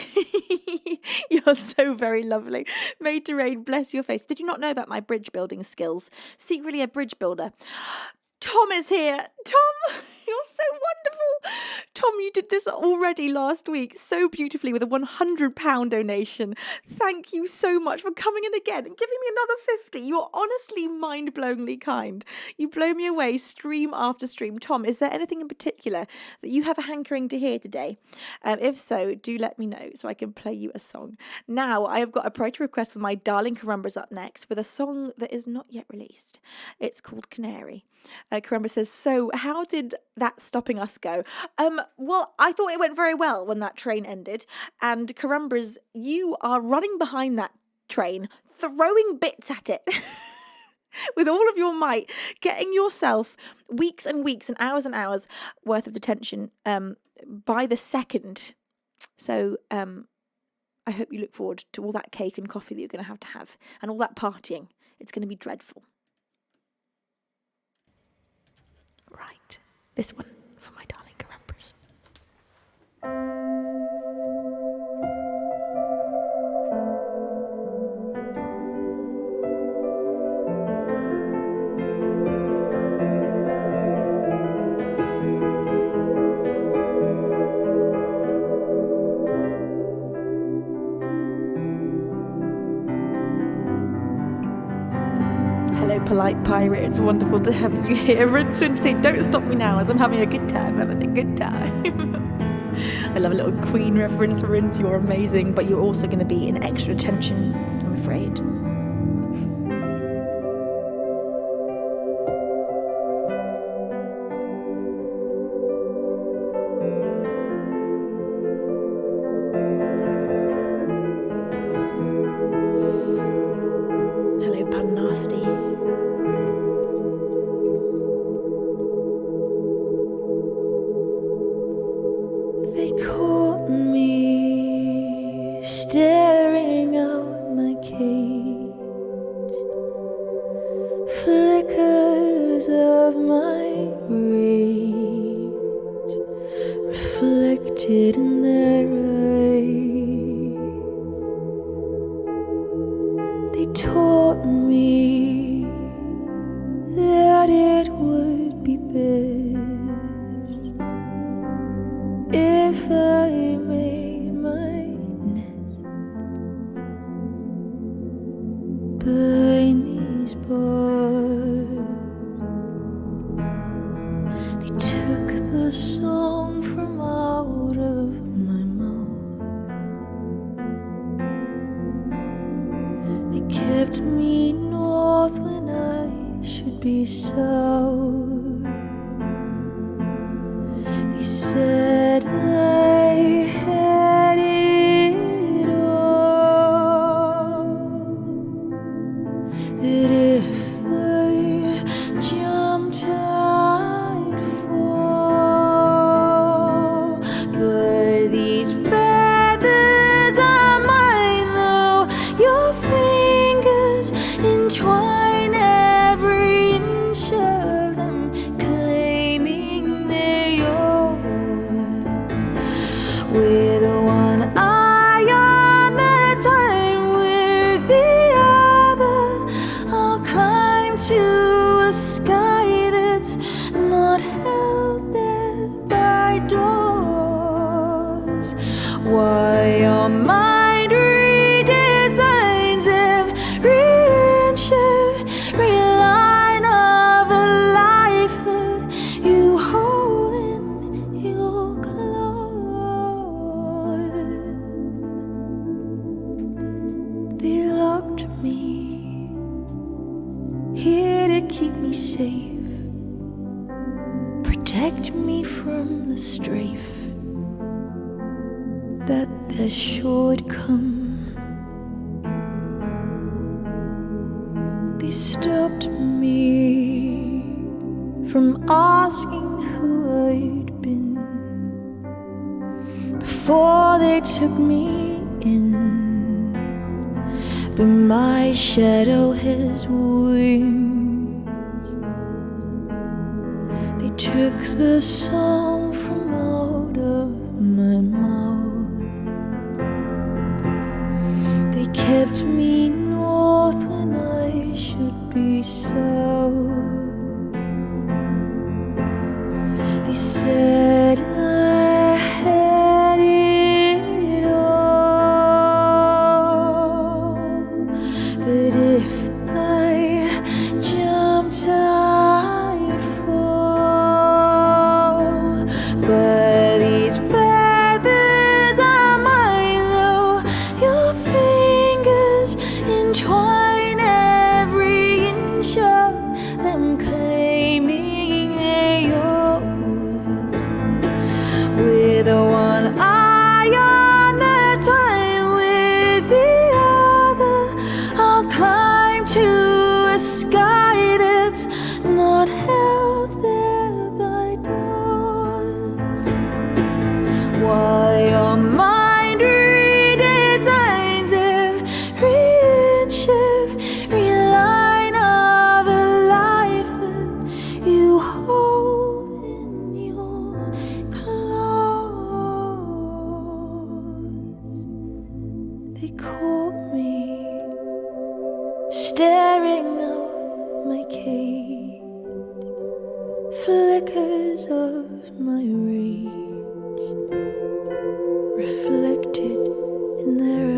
You're so very lovely. Maid to Rain, bless your face. Did you not know about my bridge building skills? Secretly a bridge builder. Tom is here. Tom, you're so wonderful. Tom, you did this already last week so beautifully with a £100 donation. Thank you so much for coming in again and giving me another 50. You're honestly mind-blowingly kind. You blow me away stream after stream. Tom, is there anything in particular that you have a hankering to hear today? If so, do let me know so I can play you a song. Now, I have got a priority request for my darling Carumbras up next with a song that is not yet released. It's called Canary. Carumbra says, so how did that stopping us go? Well, I thought it went very well when that train ended. And Carumbras, you are running behind that train, throwing bits at it with all of your might, getting yourself weeks and weeks and hours worth of detention by the second. So I hope you look forward to all that cake and coffee that you're going to have and all that partying. It's going to be dreadful. Right, this one for my darling Carumbras. Hello, polite pirate. It's wonderful to have you here. Rinse say, don't stop me now as I'm having a good time. I love a little Queen reference. Rinse, you're amazing, but you're also going to be in extra attention, I'm afraid. Hello, Pun Nasty. They caught me staring out my cage, flickers of my rage reflected in their eyes. They taught me that it would be best if I made my nest behind these bars. They took the song from out of my mouth. They kept me north when I should be south. They said I had it all, that if I jumped I'd fall. But these feathers are mine, though your fingers entwine every inch of them, claiming they're yours. With one eye on the time, with the other I'll climb to a sky that's not held there me, here to keep me safe, protect me from the strafe that there should come. They stopped me from asking who I'd been before they took me in, but my shadow has wings. They took the song from out of my mouth. They kept me north when I should be south. They said I had it all, that if I jumped I'd fall. But these feathers are mine, though your fingers entwine every inch of them, claiming they're yours. With one eye on the time, with the other I'll climb to a sky that's not held there by doors, while your mind redesigns every inch, every line of a life that you hold in your claws. They caught me staring out my cage, flickers of my rage reflected in their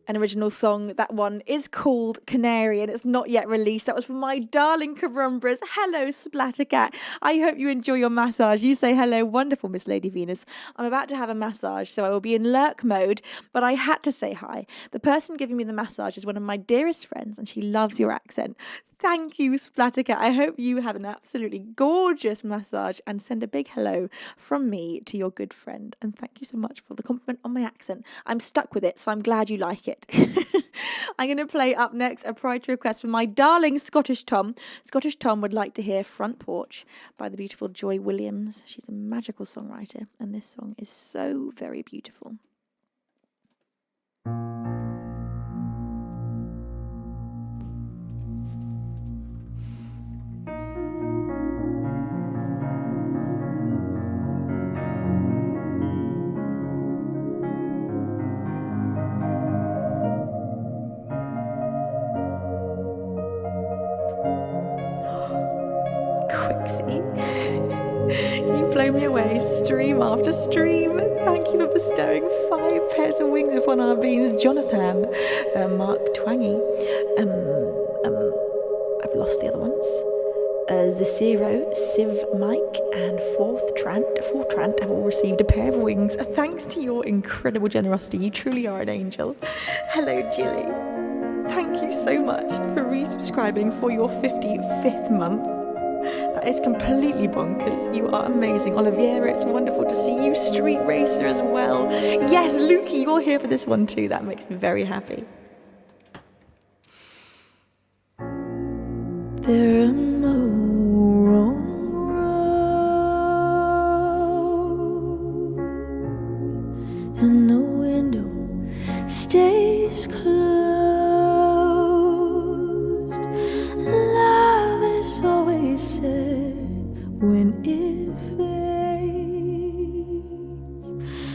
An original song. That one is called Canary and it's not yet released. That was from my darling Carumbras. Hello, Splattercat. I hope you enjoy your massage. You say hello, wonderful Miss Lady Venus. I'm about to have a massage, so I will be in lurk mode, but I had to say hi. The person giving me the massage is one of my dearest friends and she loves your accent. Thank you, Splattercat. I hope you have an absolutely gorgeous massage and send a big hello from me to your good friend. And thank you so much for the compliment on my accent. I'm stuck with it, so I'm glad you like it. I'm going to play up next a pride request from my darling Scottish Tom. Scottish Tom would like to hear Front Porch by the beautiful Joy Williams. She's a magical songwriter, and this song is so very beautiful. Quixie, you blow me away stream after stream. Thank you for bestowing 5 pairs of wings upon our beings. Jonathan, Mark Twangy, I've lost the other ones. Zero, Civ Mike, and Fortrant have all received a pair of wings. Thanks to your incredible generosity, you truly are an angel. Hello, Jilly. Thank you so much for resubscribing for your 55th month. That is completely bonkers. You are amazing. Oliviera, it's wonderful to see you. Street Racer as well. Yes, Lukey, you're here for this one too. That makes me very happy. There are no wrong roads, and the window stays closed. Love is always said when it fades.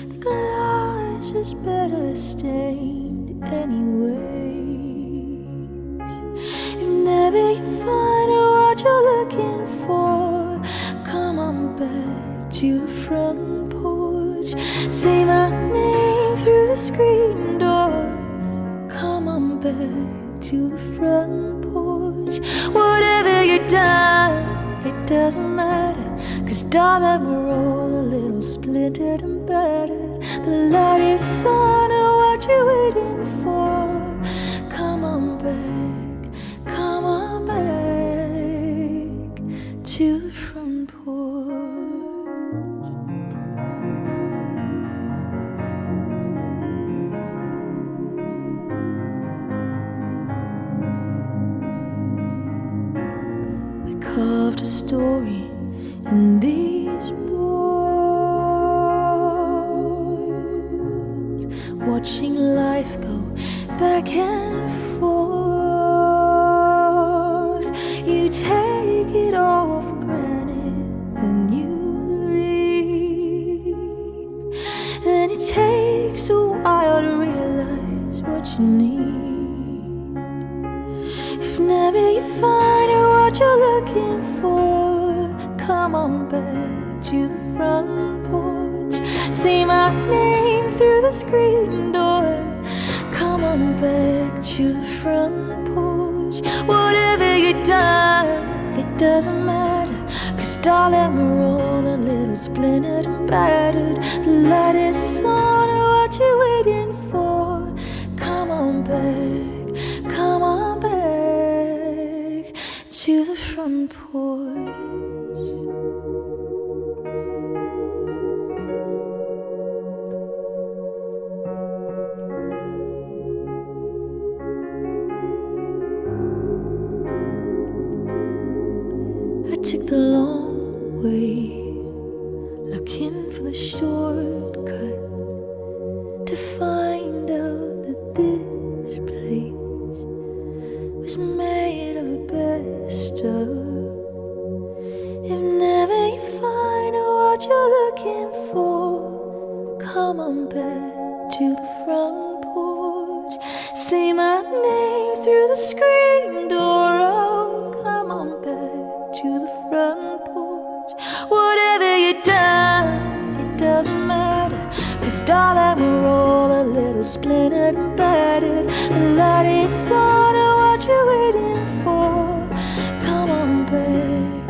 The glass is better stained anyway. Whenever you find what you're looking for, come on back to the front porch. Say my name through the screen door. Come on back to the front porch. porch. Whatever you've done, it doesn't matter, 'cause darling, we're all a little splintered and battered. The light is on, what you waiting for? Come on back, come on back to the front porch. We carved a story in these boards, watching life go back and forth. You take it all for granted, then you leave. And it takes a while to realize what you need. If never you find out what you're looking for, come on back to the front porch. Say my name through the screen door. Come on back to the front porch. Whatever you've done, it doesn't matter, 'cause darling, we're all a little splintered and battered. The light is on, what you waiting for? Come on back, come on back to the front porch. I took the long way, looking for the shortcut, to find out that this place was made of the best stuff. If never you find out what you're looking for, come on back to the front porch. Say my name through the screen door. Oh, come on back to the front porch. Whatever you've done, it doesn't matter, 'cause darling, we're all a little splintered and battered. The light is on, what you waiting for? Come on back,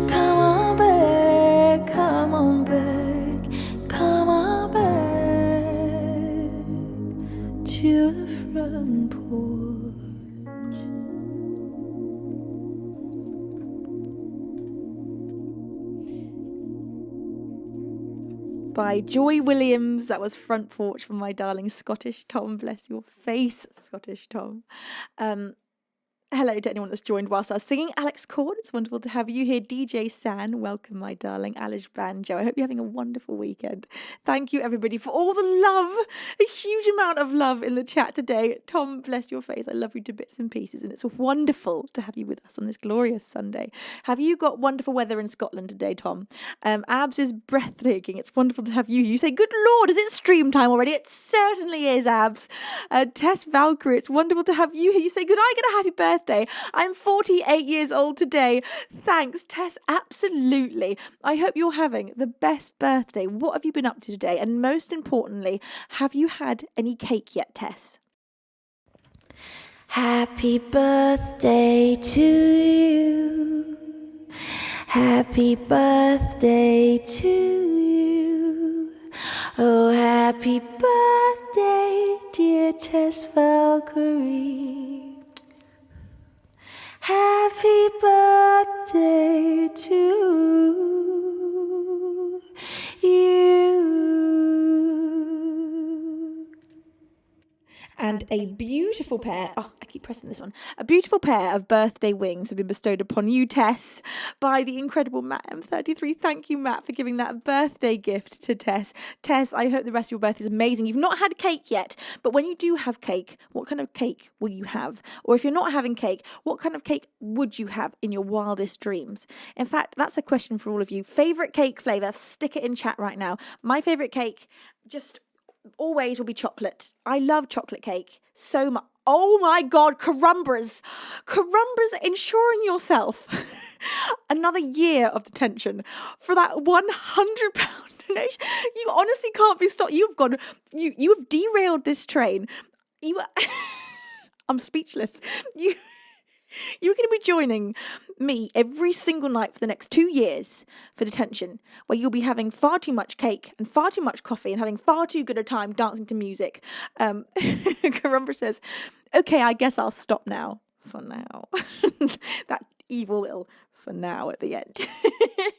come on back, come on back, come on back to the front porch. By Joy Williams. That was Front Porch from my darling Scottish Tom. Bless your face, Scottish Tom. Hello to anyone that's joined whilst I was singing. Alex Cord, it's wonderful to have you here. DJ San, welcome, my darling. Alish Banjo, I hope you're having a wonderful weekend. Thank you, everybody, for all the love. A huge amount of love in the chat today. Tom, bless your face. I love you to bits and pieces, and it's wonderful to have you with us on this glorious Sunday. Have you got wonderful weather in Scotland today, Tom? Abs is breathtaking. It's wonderful to have you. You say, good Lord, is it stream time already? It certainly is, Abs. Tess Valkyrie, it's wonderful to have you here. You say, good night, and a happy birthday. I'm 48 years old today. Thanks, Tess. Absolutely. I hope you're having the best birthday. What have you been up to today? And most importantly, have you had any cake yet, Tess? Happy birthday to you. Happy birthday to you. Oh, happy birthday, dear Tess Valkyrie. Happy birthday to you. And a beautiful pair, I keep pressing this one, a beautiful pair of birthday wings have been bestowed upon you, Tess, by the incredible Matt M33. Thank you, Matt, for giving that birthday gift to Tess. Tess, I hope the rest of your birthday is amazing. You've not had cake yet, but when you do have cake, what kind of cake will you have? Or if you're not having cake, what kind of cake would you have in your wildest dreams? In fact, that's a question for all of you. Favourite cake flavour? Stick it in chat right now. My favourite cake, just always will be chocolate. I love chocolate cake so much. Oh my God, Carumbras. Carumbras, ensuring yourself another year of detention for that £100 donation. You honestly can't be stopped. You have derailed this train. I'm speechless. You're going to be joining me every single night for the next 2 years for detention, where you'll be having far too much cake and far too much coffee and having far too good a time dancing to music. Karumbra says, okay, I guess I'll stop now. For now. That evil little for now at the end.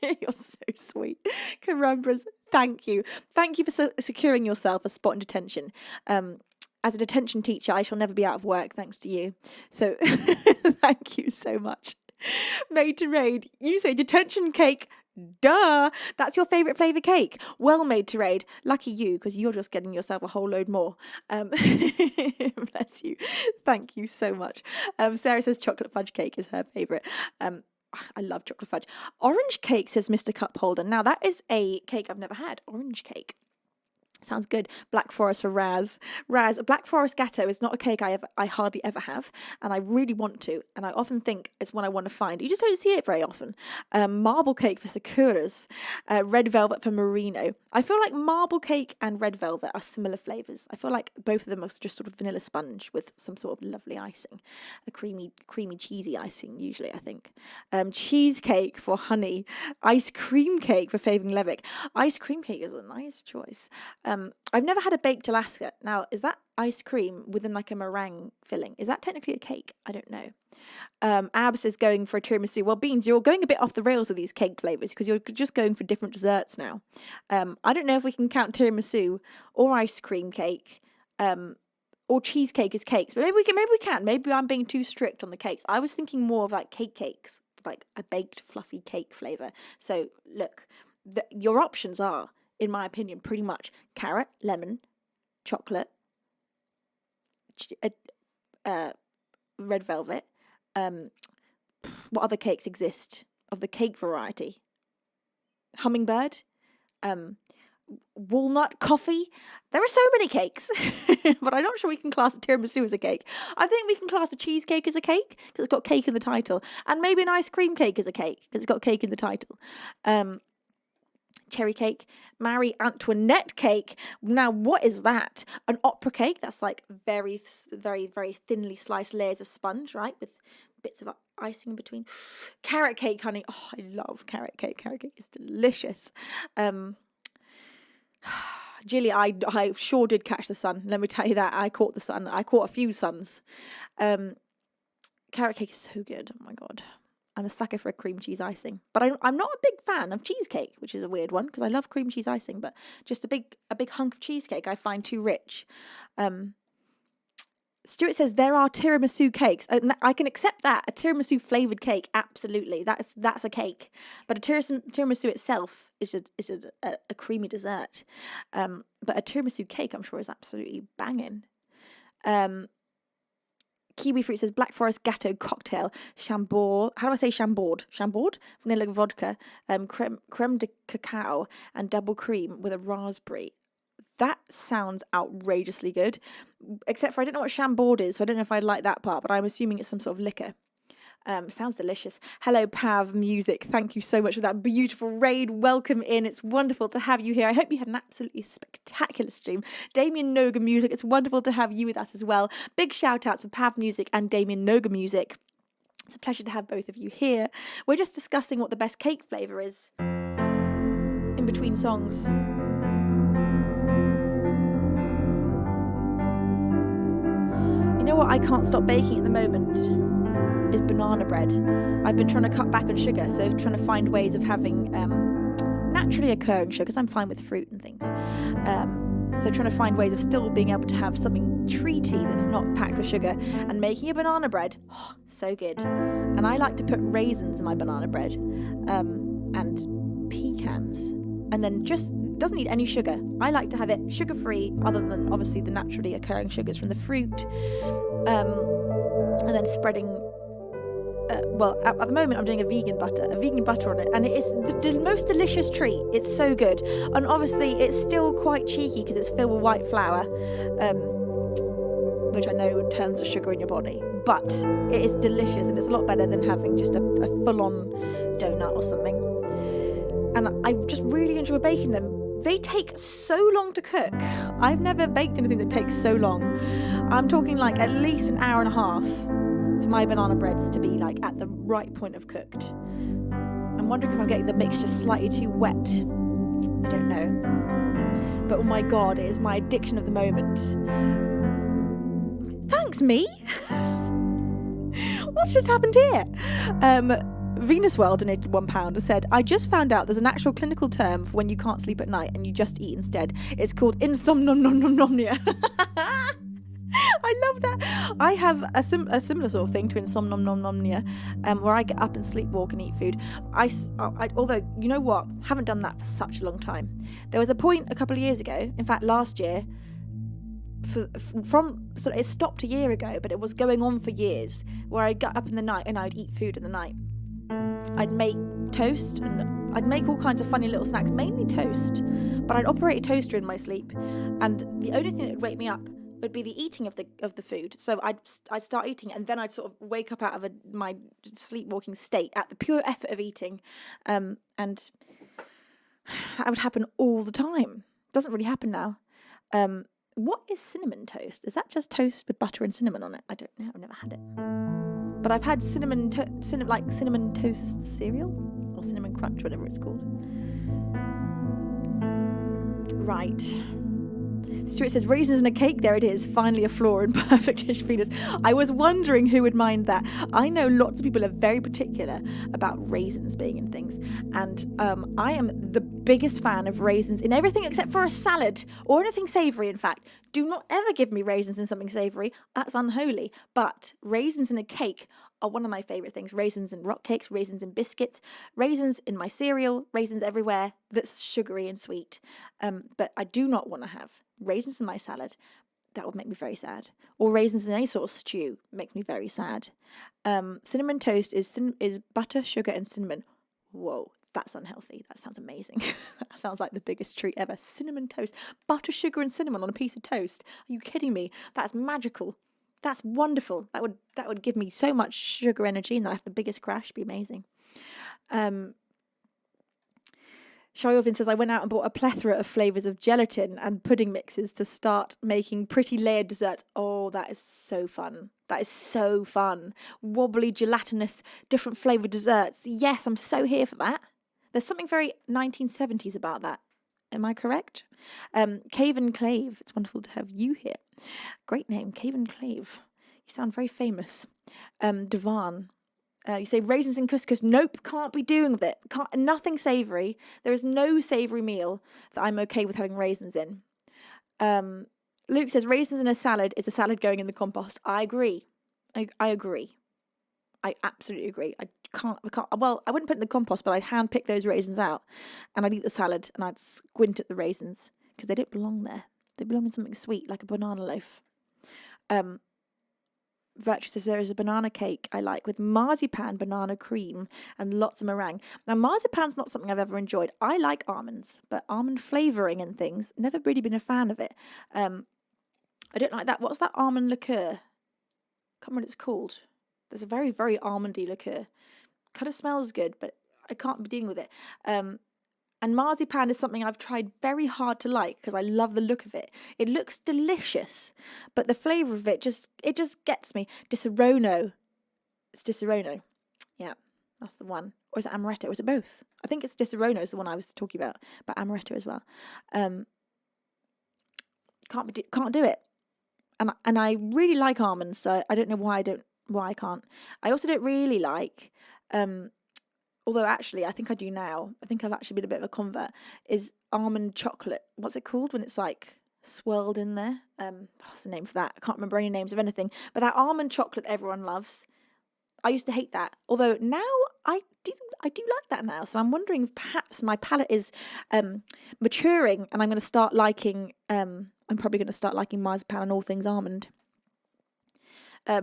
You're so sweet. Karumbras, thank you. Thank you for securing yourself a spot in detention. As a detention teacher, I shall never be out of work thanks to you. So thank you so much. Made to Raid, you say detention cake. Duh! That's your favourite flavour cake. Well, Made to Raid. Lucky you, because you're just getting yourself a whole load more. Bless you. Thank you so much. Sarah says chocolate fudge cake is her favourite. I love chocolate fudge. Orange cake, says Mr. Cup Holder. Now, that is a cake I've never had. Orange cake. Sounds good. Black Forest for Raz. Raz, a Black Forest Gatto is not a cake I hardly ever have, and I really want to, and I often think it's one I want to find. You just don't see it very often. Marble cake for Sakuras. Red velvet for Merino. I feel like marble cake and red velvet are similar flavours. I feel like both of them are just sort of vanilla sponge with some sort of lovely icing. A creamy, cheesy icing, usually, I think. Cheesecake for Honey. Ice cream cake for Faving Levick. Ice cream cake is a nice choice. I've never had a baked Alaska. Now, is that ice cream within like a meringue filling? Is that technically a cake? I don't know. Abs is going for a tiramisu. Well, Beans, you're going a bit off the rails with these cake flavours because you're just going for different desserts now. I don't know if we can count tiramisu or ice cream cake or cheesecake as cakes, but maybe we can. Maybe I'm being too strict on the cakes. I was thinking more of like cakes, like a baked fluffy cake flavour. So look, your options are, in my opinion, pretty much carrot, lemon, chocolate, red velvet. What other cakes exist of the cake variety? Hummingbird, walnut coffee. There are so many cakes, but I'm not sure we can class a tiramisu as a cake. I think we can class a cheesecake as a cake because it's got cake in the title, and maybe an ice cream cake as a cake because it's got cake in the title. Cherry cake, Marie Antoinette cake. Now, what is that? An opera cake? That's like very, very, very thinly sliced layers of sponge, right? With bits of icing in between. Carrot cake, honey. Oh, I love carrot cake. Carrot cake is delicious. Jilly, I sure did catch the sun. Let me tell you that. I caught the sun. I caught a few suns. Carrot cake is so good. Oh my God. I'm a sucker for a cream cheese icing, but I'm not a big fan of cheesecake, which is a weird one because I love cream cheese icing, but just a big hunk of cheesecake I find too rich. Stuart says there are tiramisu cakes. I can accept that, a tiramisu flavoured cake, absolutely. That's a cake, but a tiramisu itself is a creamy dessert. But a tiramisu cake, I'm sure, is absolutely banging. Kiwi Fruit says Black Forest Gatto cocktail, Chambord. How do I say Chambord? Chambord? Vanilla vodka, creme de cacao, and double cream with a raspberry. That sounds outrageously good. Except for I don't know what Chambord is, so I don't know if I'd like that part, but I'm assuming it's some sort of liquor. Sounds delicious. Hello, Pav Music. Thank you so much for that beautiful raid. Welcome in. It's wonderful to have you here. I hope you had an absolutely spectacular stream. Damien Noga Music, it's wonderful to have you with us as well. Big shout outs for Pav Music and Damien Noga Music. It's a pleasure to have both of you here. We're just discussing what the best cake flavour is in between songs. You know what I can't stop baking at the moment? Is banana bread. I've been trying to cut back on sugar, so trying to find ways of having naturally occurring sugars. I'm fine with fruit and things. So trying to find ways of still being able to have something treaty that's not packed with sugar, and making a banana bread. Oh, so good. And I like to put raisins in my banana bread and pecans. And then just doesn't need any sugar. I like to have it sugar-free, other than obviously the naturally occurring sugars from the fruit. And then spreading at the moment I'm doing a vegan butter on it, and it is the most delicious treat. It's so good, and obviously it's still quite cheeky because it's filled with white flour, which I know turns the sugar in your body, but it is delicious, and it's a lot better than having just a full-on donut or something. And I just really enjoy baking them. They take so long to cook. I've never baked anything that takes so long. I'm talking like at least an hour and a half for my banana breads to be like at the right point of cooked. I'm wondering if I'm getting the mixture slightly too wet. I don't know. But oh my God, it is my addiction of the moment. Thanks, me. What's just happened here? Venusworld donated £1 and said, I just found out there's an actual clinical term for when you can't sleep at night and you just eat instead. It's called insomnomnia. I love that. I have a similar sort of thing to insomnomnia, where I get up and sleepwalk and eat food. Although, you know what? Haven't done that for such a long time. There was a point a couple of years ago, in fact last year, it stopped a year ago, but it was going on for years, where I'd get up in the night and I'd eat food in the night. I'd make toast and I'd make all kinds of funny little snacks, mainly toast, but I'd operate a toaster in my sleep, and the only thing that would wake me up would be the eating of the food. So I'd start eating, and then I'd sort of wake up out of my sleepwalking state at the pure effort of eating, and that would happen all the time. Doesn't really happen now. What is cinnamon toast? Is that just toast with butter and cinnamon on it? I don't know. I've never had it. But I've had cinnamon toast cereal or cinnamon crunch, whatever it's called. Right. Stuart says, raisins in a cake. There it is. Finally a flaw in perfect-ish Venus. I was wondering who would mind that. I know lots of people are very particular about raisins being in things. And I am the biggest fan of raisins in everything except for a salad or anything savoury, in fact. Do not ever give me raisins in something savoury. That's unholy. But raisins in a cake are one of my favourite things. Raisins in rock cakes, raisins in biscuits, raisins in my cereal, raisins everywhere that's sugary and sweet. But I do not want to have raisins in my salad. That would make me very sad. Or raisins in any sort of stew makes me very sad. Cinnamon toast is butter, sugar and cinnamon. Whoa, that's unhealthy. That sounds amazing. That sounds like the biggest treat ever. Cinnamon toast. Butter, sugar and cinnamon on a piece of toast. Are you kidding me? That's magical. That's wonderful. That would give me so much sugar energy, and I'd have the biggest crash. It'd be amazing. Shayovin says, I went out and bought a plethora of flavours of gelatin and pudding mixes to start making pretty layered desserts. Oh, that is so fun. That is so fun. Wobbly, gelatinous, different flavoured desserts. Yes, I'm so here for that. There's something very 1970s about that. Am I correct? Cave and Clave. It's wonderful to have you here. Great name, Cave and Clave. You sound very famous. Devan. You say raisins in couscous. Nope, can't be doing with it. Nothing savoury. There is no savoury meal that I'm okay with having raisins in. Luke says raisins in a salad is a salad going in the compost. I agree. I agree. I absolutely agree. I can't. Well, I wouldn't put it in the compost, but I'd hand pick those raisins out, and I'd eat the salad, and I'd squint at the raisins because they don't belong there. They belong in something sweet, like a banana loaf. Virtue says there is a banana cake I like with marzipan, banana cream, and lots of meringue. Now, marzipan's not something I've ever enjoyed. I like almonds, but almond flavouring and things, never really been a fan of it. I don't like that. What's that almond liqueur? Can't remember what it's called. There's a very, very almondy liqueur. Kind of smells good, but I can't be dealing with it. And marzipan is something I've tried very hard to like because I love the look of it. It looks delicious, but the flavour of it just gets me. Disaronno. It's Disaronno. Yeah, that's the one. Or is it amaretto? Or is it both? I think it's Disaronno is the one I was talking about, but amaretto as well. Can't do it. And I really like almonds, so I don't know why I can't. I also don't really like, although actually I think I do now. I think I've actually been a bit of a convert. Is almond chocolate? What's it called when it's like swirled in there? What's the name for that? I can't remember any names of anything. But that almond chocolate everyone loves. I used to hate that. Although now I do like that now. So I'm wondering if perhaps my palate is maturing, and I'm going to start liking. I'm probably going to start liking marzipan and all things almond.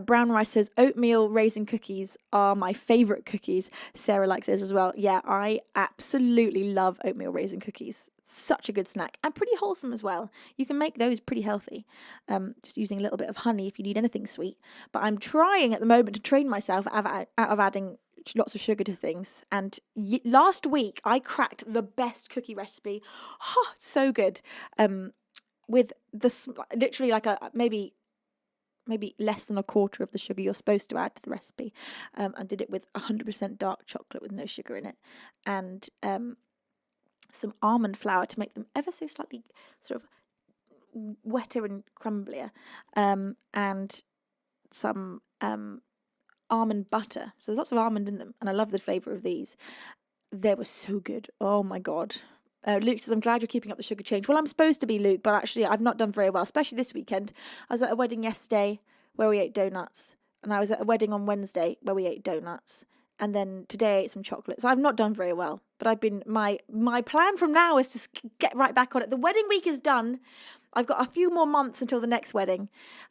Brown Rice says, oatmeal raisin cookies are my favourite cookies. Sarah likes those as well. Yeah, I absolutely love oatmeal raisin cookies. Such a good snack and pretty wholesome as well. You can make those pretty healthy, just using a little bit of honey if you need anything sweet. But I'm trying at the moment to train myself out of adding lots of sugar to things. And last week I cracked the best cookie recipe. Oh, so good. With this, literally like maybe maybe less than a quarter of the sugar you're supposed to add to the recipe. I did it with 100% dark chocolate with no sugar in it, and some almond flour to make them ever so slightly sort of wetter and crumblier, and some almond butter. So there's lots of almond in them, and I love the flavour of these. They were so good. Oh my God. Luke says, I'm glad you're keeping up the sugar change. Well, I'm supposed to be, Luke, but actually I've not done very well, especially this weekend. I was at a wedding yesterday where we ate donuts, and I was at a wedding on Wednesday where we ate donuts, and then today I ate some chocolate. So I've not done very well, but I've been, my plan from now is to get right back on it. The wedding week is done. I've got a few more months until the next wedding.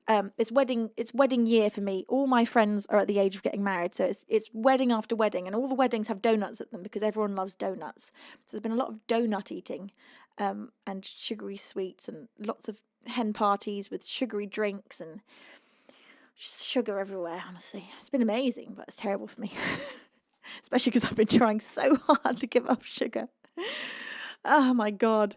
It's wedding year for me. All my friends are at the age of getting married, so it's wedding after wedding, and all the weddings have donuts at them because everyone loves donuts. So there's been a lot of donut eating, and sugary sweets, and lots of hen parties with sugary drinks and sugar everywhere. Honestly, it's been amazing, but it's terrible for me, especially because I've been trying so hard to give up sugar. Oh my God.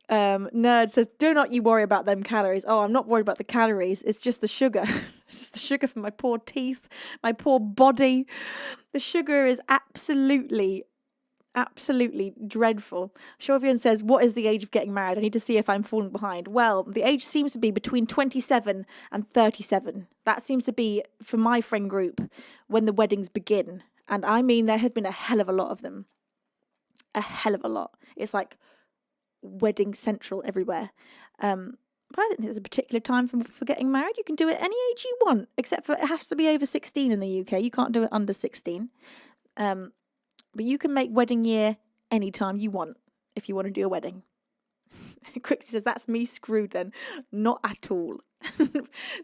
Nerd says, do not you worry about them calories. Oh, I'm not worried about the calories. It's just the sugar. It's just the sugar from my poor teeth, my poor body. The sugar is absolutely dreadful. Chauvian says, what is the age of getting married? I need to see if I'm falling behind. Well, the age seems to be between 27 and 37. That seems to be, for my friend group, when the weddings begin. And I mean, there has been a hell of a lot of them. A hell of a lot. It's like wedding central everywhere, but I don't think there's a particular time for getting married. You can do it any age you want, except for it has to be over 16 in the UK. You can't do it under 16, but you can make wedding year anytime you want if you want to do a wedding. Quickly says, that's me screwed then. Not at all.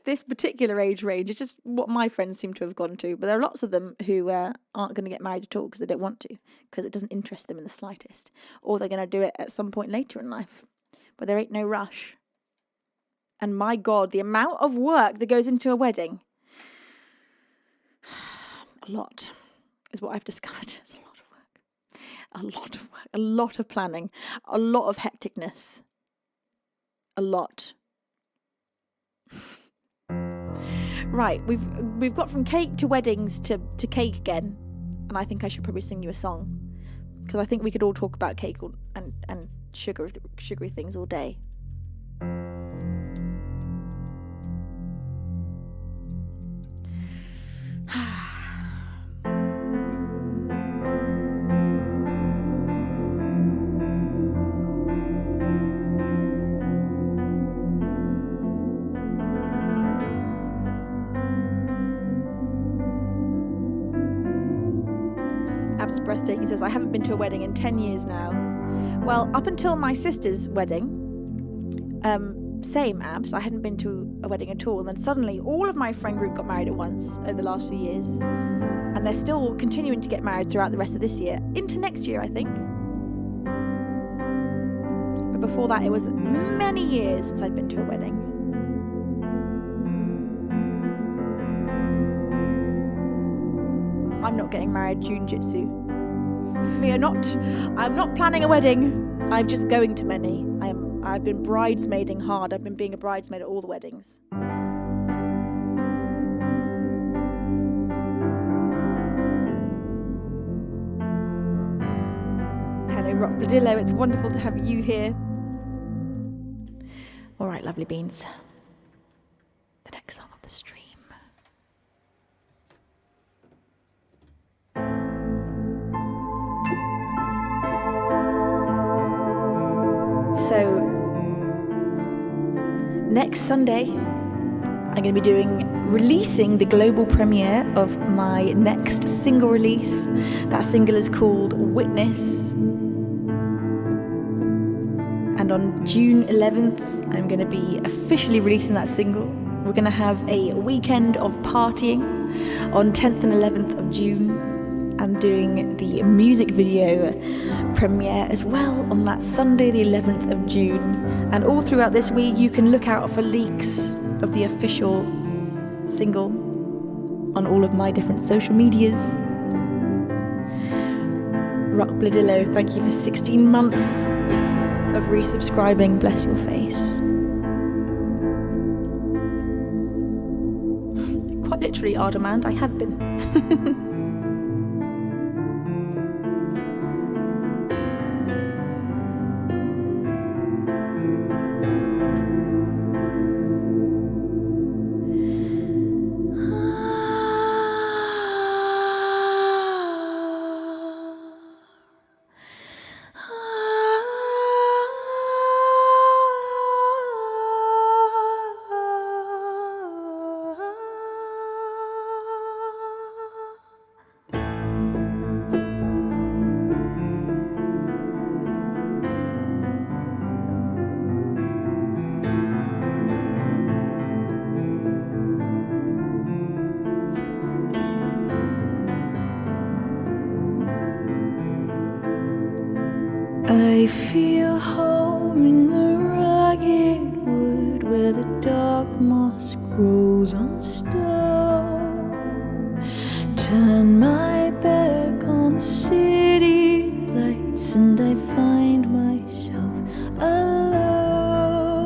This particular age range is just what my friends seem to have gone to, but there are lots of them who aren't going to get married at all because they don't want to, because it doesn't interest them in the slightest, or they're going to do it at some point later in life, but there ain't no rush. And my God, the amount of work that goes into a wedding, a lot, is what I've discovered. It's a lot of work, a lot of planning, a lot of hecticness, a lot. Right, we've got from cake to weddings to cake again, and I think I should probably sing you a song, because I think we could all talk about cake and sugary things all day. Breathtaking says, I haven't been to a wedding in 10 years now. Well, up until my sister's wedding, same Abs, I hadn't been to a wedding at all, and then suddenly all of my friend group got married at once over the last few years, and they're still continuing to get married throughout the rest of this year, into next year I think. But before that it was many years since I'd been to a wedding. I'm not getting married, Junjitsu. Fear not. I'm not planning a wedding. I'm just going to many. I've been bridesmaiding hard. I've been being a bridesmaid at all the weddings. Hello, Rock Bladillo. It's wonderful to have you here. All right, lovely beans. The next song of the stream. So, next Sunday, I'm going to be releasing the global premiere of my next single release. That single is called Witness. And on June 11th, I'm going to be officially releasing that single. We're going to have a weekend of partying on 10th and 11th of June. I'm doing the music video premiere as well on that Sunday, the 11th of June. And all throughout this week, you can look out for leaks of the official single on all of my different social medias. Rock Bladillo, thank you for 16 months of resubscribing. Bless your face. literally our demand. I have been. I feel home in the rugged wood where the dark moss grows on stone. Turn my back on the city lights and I find myself alone.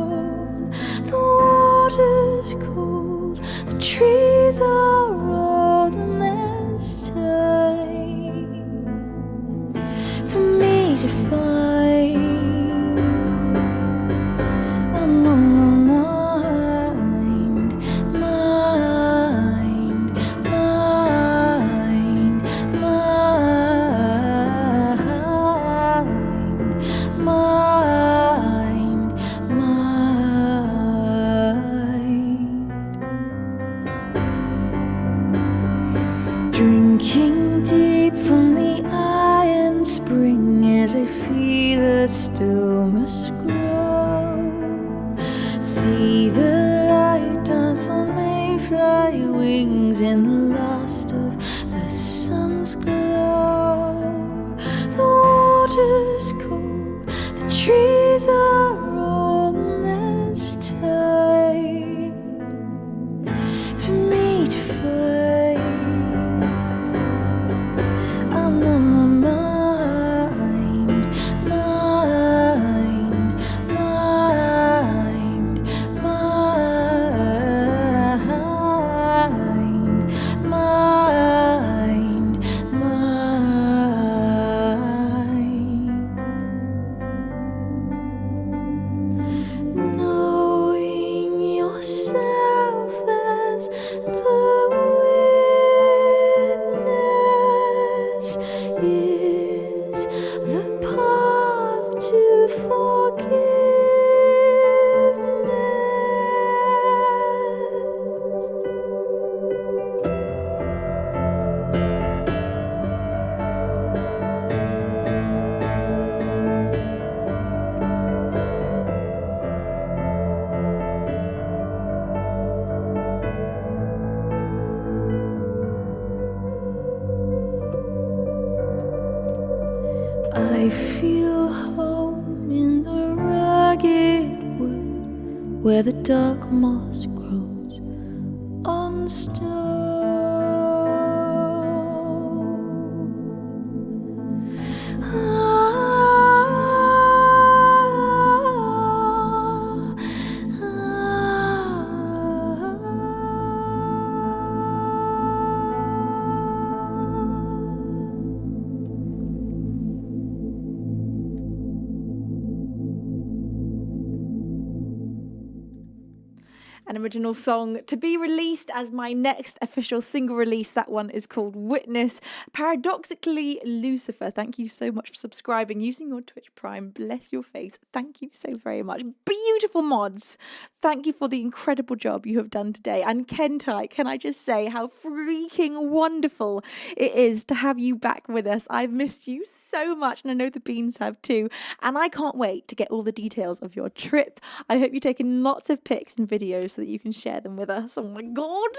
The water's cold, the trees are old, and there's time for me to find. I'm on my mind, mind, mind, mind, mind. Drinking deep from the iron spring as I feel the stillness grow. See the light dance on mayfly wings in the last of the sun's glow. The water's cold, the trees are old, and there's time for me to find. I'm on my mind, mind, mind, mind, mind. Knowing yourself as the witness is the path to forgiveness. I feel home in the rugged wood where the dark moss grows on stone. An original song to be released as my next official single release. That one is called Witness. Paradoxically, Lucifer, thank you so much for subscribing using your Twitch Prime. Bless your face. Thank you so very much. Beautiful mods. Thank you for the incredible job you have done today. And Kentai, can I just say how freaking wonderful it is to have you back with us. I've missed you so much, and I know the beans have too. And I can't wait to get all the details of your trip. I hope you've taken lots of pics and videos so that you can share them with us. Oh my god.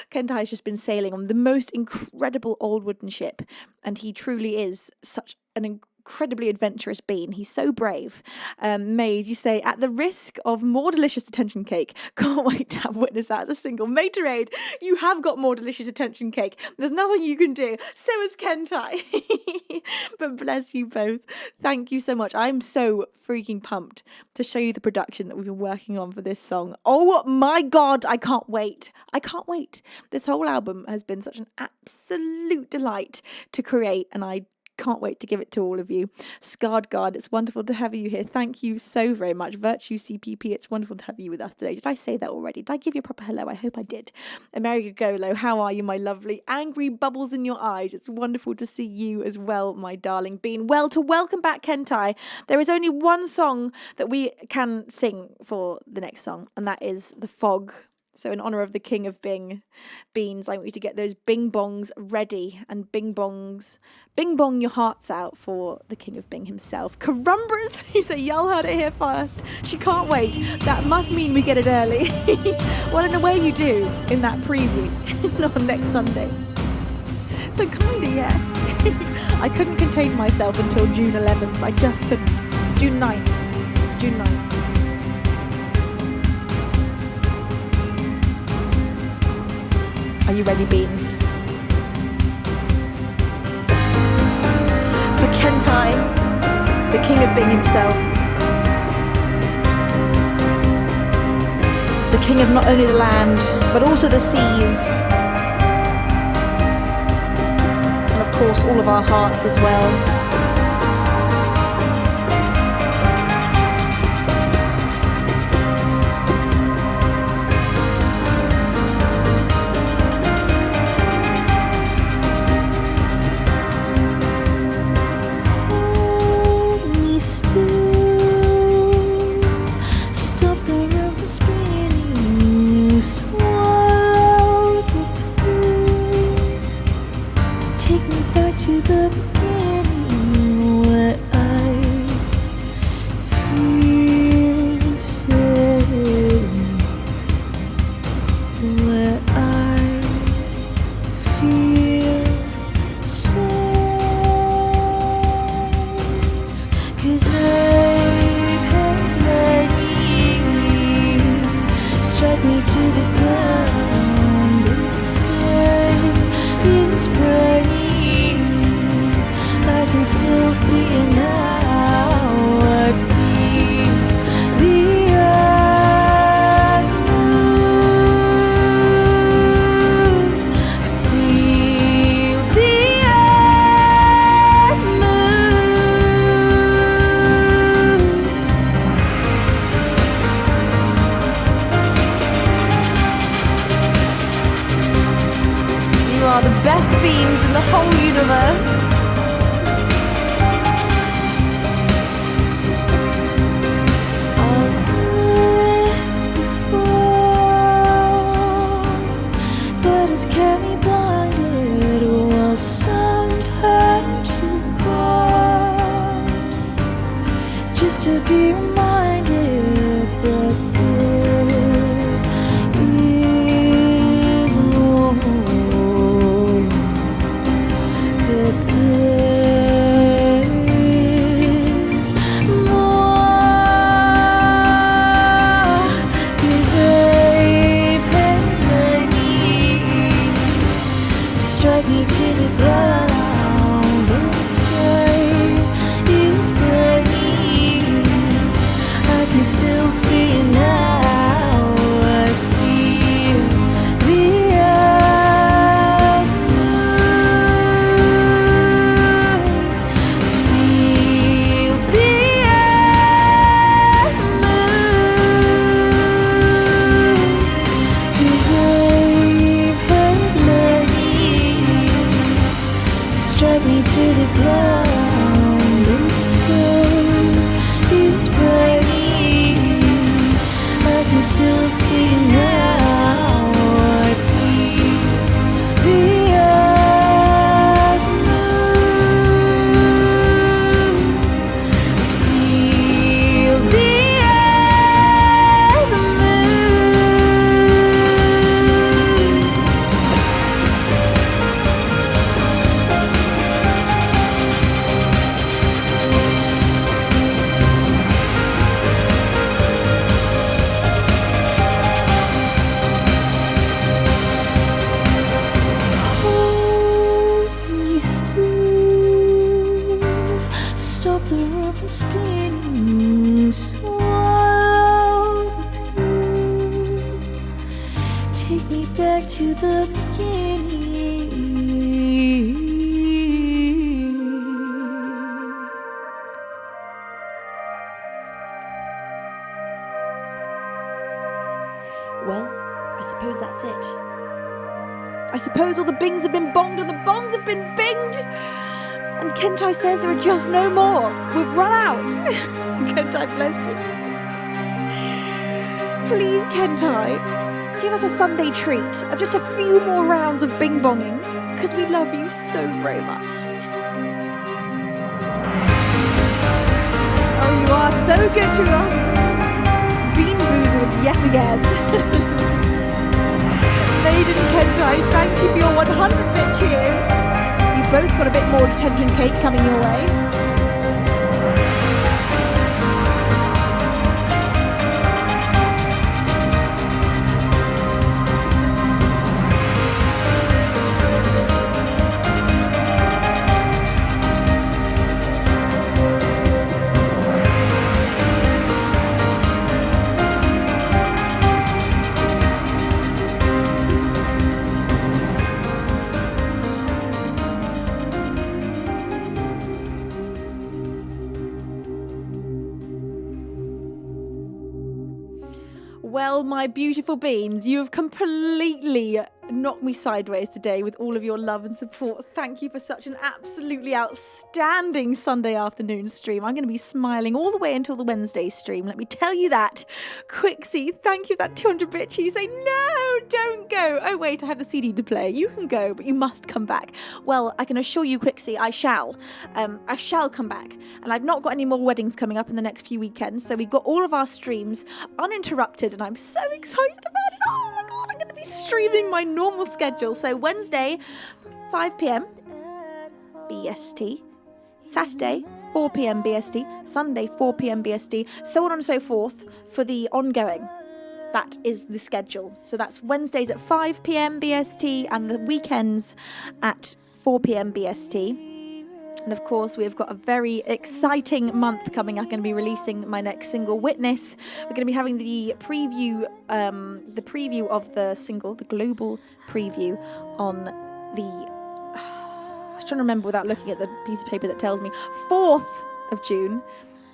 Kentai has just been sailing on the most incredible old wooden ship, and he truly is such an incredibly adventurous bean. He's so brave. Maid, you say, at the risk of more delicious attention cake, can't wait to have witnessed that as a single. Materade, you have got more delicious attention cake. There's nothing you can do. So is Kentai. But bless you both. Thank you so much. I'm so freaking pumped to show you the production that we've been working on for this song. Oh my God, I can't wait. I can't wait. This whole album has been such an absolute delight to create, and I can't wait to give it to all of you. Scarred Guard, it's wonderful to have you here. Thank you so very much. Virtue CPP, it's wonderful to have you with us today. Did I say that already? Did I give you a proper hello? I hope I did. America Golo, how are you, my lovely? Angry bubbles in your eyes. It's wonderful to see you as well, my darling Bean. Well, to welcome back Kentai, there is only one song that we can sing for the next song, and that is The Fog. So in honour of the King of Beans, I want you to get those bing bongs ready and bing bong your hearts out for the King of Bing himself. Carumbras, you say y'all heard it here first. She can't wait. That must mean we get it early. Well, in a way you do in that preview on next Sunday. So kinda, yeah. I couldn't contain myself until June 11th. I just couldn't. June 9th. Are you ready, Beans? For Kentai, the King of Bing himself. The King of not only the land, but also the seas. And of course, all of our hearts as well. and spinning, swallow the pill. Take me back to the beginning. Well, I suppose that's it. I suppose all the bings have been bonged and the bongs have been binged. And Kentai says there are just no more. We've run out. Kentai, bless you. Please, Kentai, give us a Sunday treat of just a few more rounds of bing bonging, because we love you so very much. Oh, you are so good to us. Bean boozled yet again. Maiden Kentai, thank you for your 100-bit cheers. You've both got a bit more detention cake coming your way. Well, my beautiful beans, you have completely knocked me sideways today with all of your love and support. Thank you for such an absolutely outstanding Sunday afternoon stream. I'm going to be smiling all the way until the Wednesday stream. Let me tell you that. Quixie, thank you for that 200-bit. You say, no, don't go. Oh, wait, I have the CD to play. You can go, but you must come back. Well, I can assure you, Quixie, I shall. I shall come back. And I've not got any more weddings coming up in the next few weekends. So we've got all of our streams uninterrupted, and I'm so excited about it. Oh my God, I'm going to be streaming my normal schedule. So Wednesday, 5 p.m. BST. Saturday, 4 p.m. BST. Sunday, 4 p.m. BST. So on and so forth for the ongoing. That is the schedule. So that's Wednesdays at 5 p.m. BST and the weekends at 4 p.m. BST. And of course, we've got a very exciting month coming up. I'm going to be releasing my next single, Witness. We're going to be having the preview of the single, the global preview on the, I was trying to remember without looking at the piece of paper that tells me, 4th of June.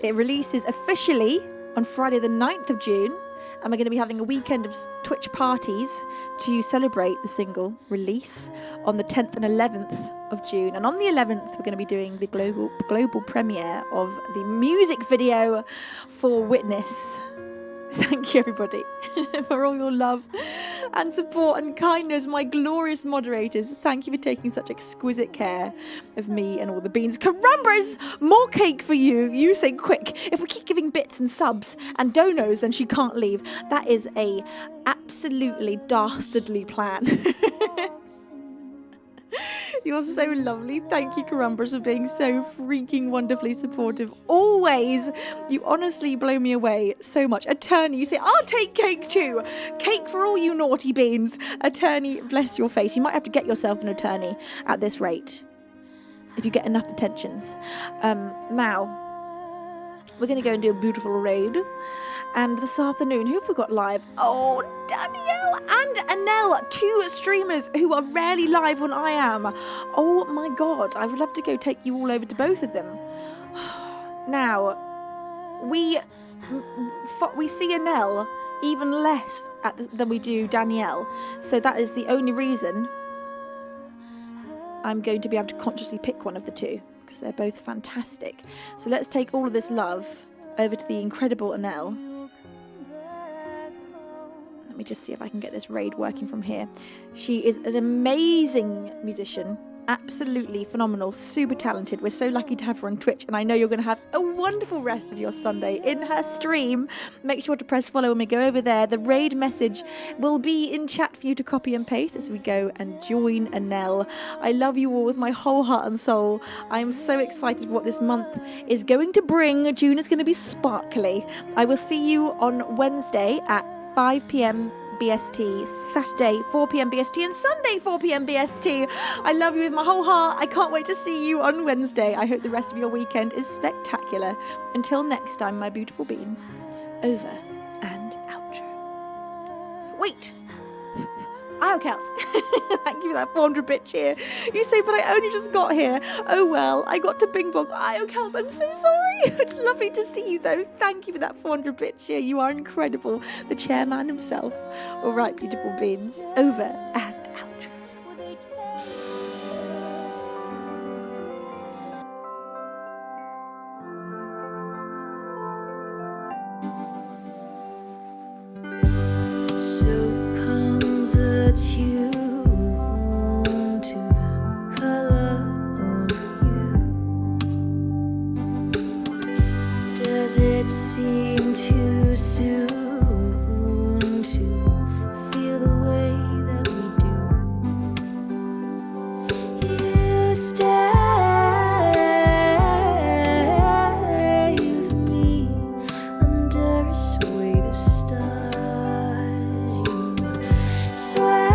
It releases officially on Friday the 9th of June. And we're going to be having a weekend of Twitch parties to celebrate the single release on the 10th and 11th of June. And on the 11th, we're going to be doing the global premiere of the music video for Witness. Thank you, everybody, for all your love and support and kindness. My glorious moderators, thank you for taking such exquisite care of me and all the beans. Carambras, more cake for you. You say quick. If we keep giving bits and subs and donos, then she can't leave. That is a absolutely dastardly plan. You're so lovely. Thank you, Carambras, for being so freaking wonderfully supportive. Always. You honestly blow me away so much. Attorney, you say, I'll take cake too. Cake for all you naughty beans. Attorney, bless your face. You might have to get yourself an attorney at this rate, if you get enough attentions. Now, we're going to go and do a beautiful raid. And this afternoon, who have we got live? Oh, Danielle and Anel, 2 streamers who are rarely live when I am. Oh my God, I would love to go take you all over to both of them. Now, we see Anel even less than we do Danielle. So that is the only reason I'm going to be able to consciously pick one of the two, because they're both fantastic. So let's take all of this love over to the incredible Anel. Let me just see if I can get this raid working from here. She is an amazing musician, absolutely phenomenal, super talented. We're so lucky to have her on Twitch, and I know you're going to have a wonderful rest of your Sunday in her stream. Make sure to press follow when we go over there. The raid message will be in chat for you to copy and paste as we go and join Anel. I love you all with my whole heart and soul. I am so excited for what this month is going to bring. June is going to be sparkly. I will see you on Wednesday at 5 p.m. BST, Saturday 4 p.m. BST, and Sunday 4 p.m. BST. I love you with my whole heart. I can't wait to see you on Wednesday. I hope the rest of your weekend is spectacular. Until next time, my beautiful beans. Over and outro. Wait. Iocals, thank you for that 400-bit cheer. You say, but I only just got here. Oh well, I got to Bing Bong. Iocals, I'm so sorry. It's lovely to see you though. Thank you for that 400-bit cheer. You are incredible. The chairman himself. All right, beautiful beans. Over and outro. Tune to the color of you. Does it seem too soon to feel the way that we do? You stay with me under a swathe of stars. You sway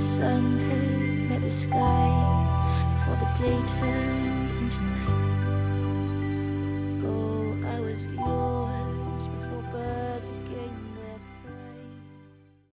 sun had met the sky before the day turned into night.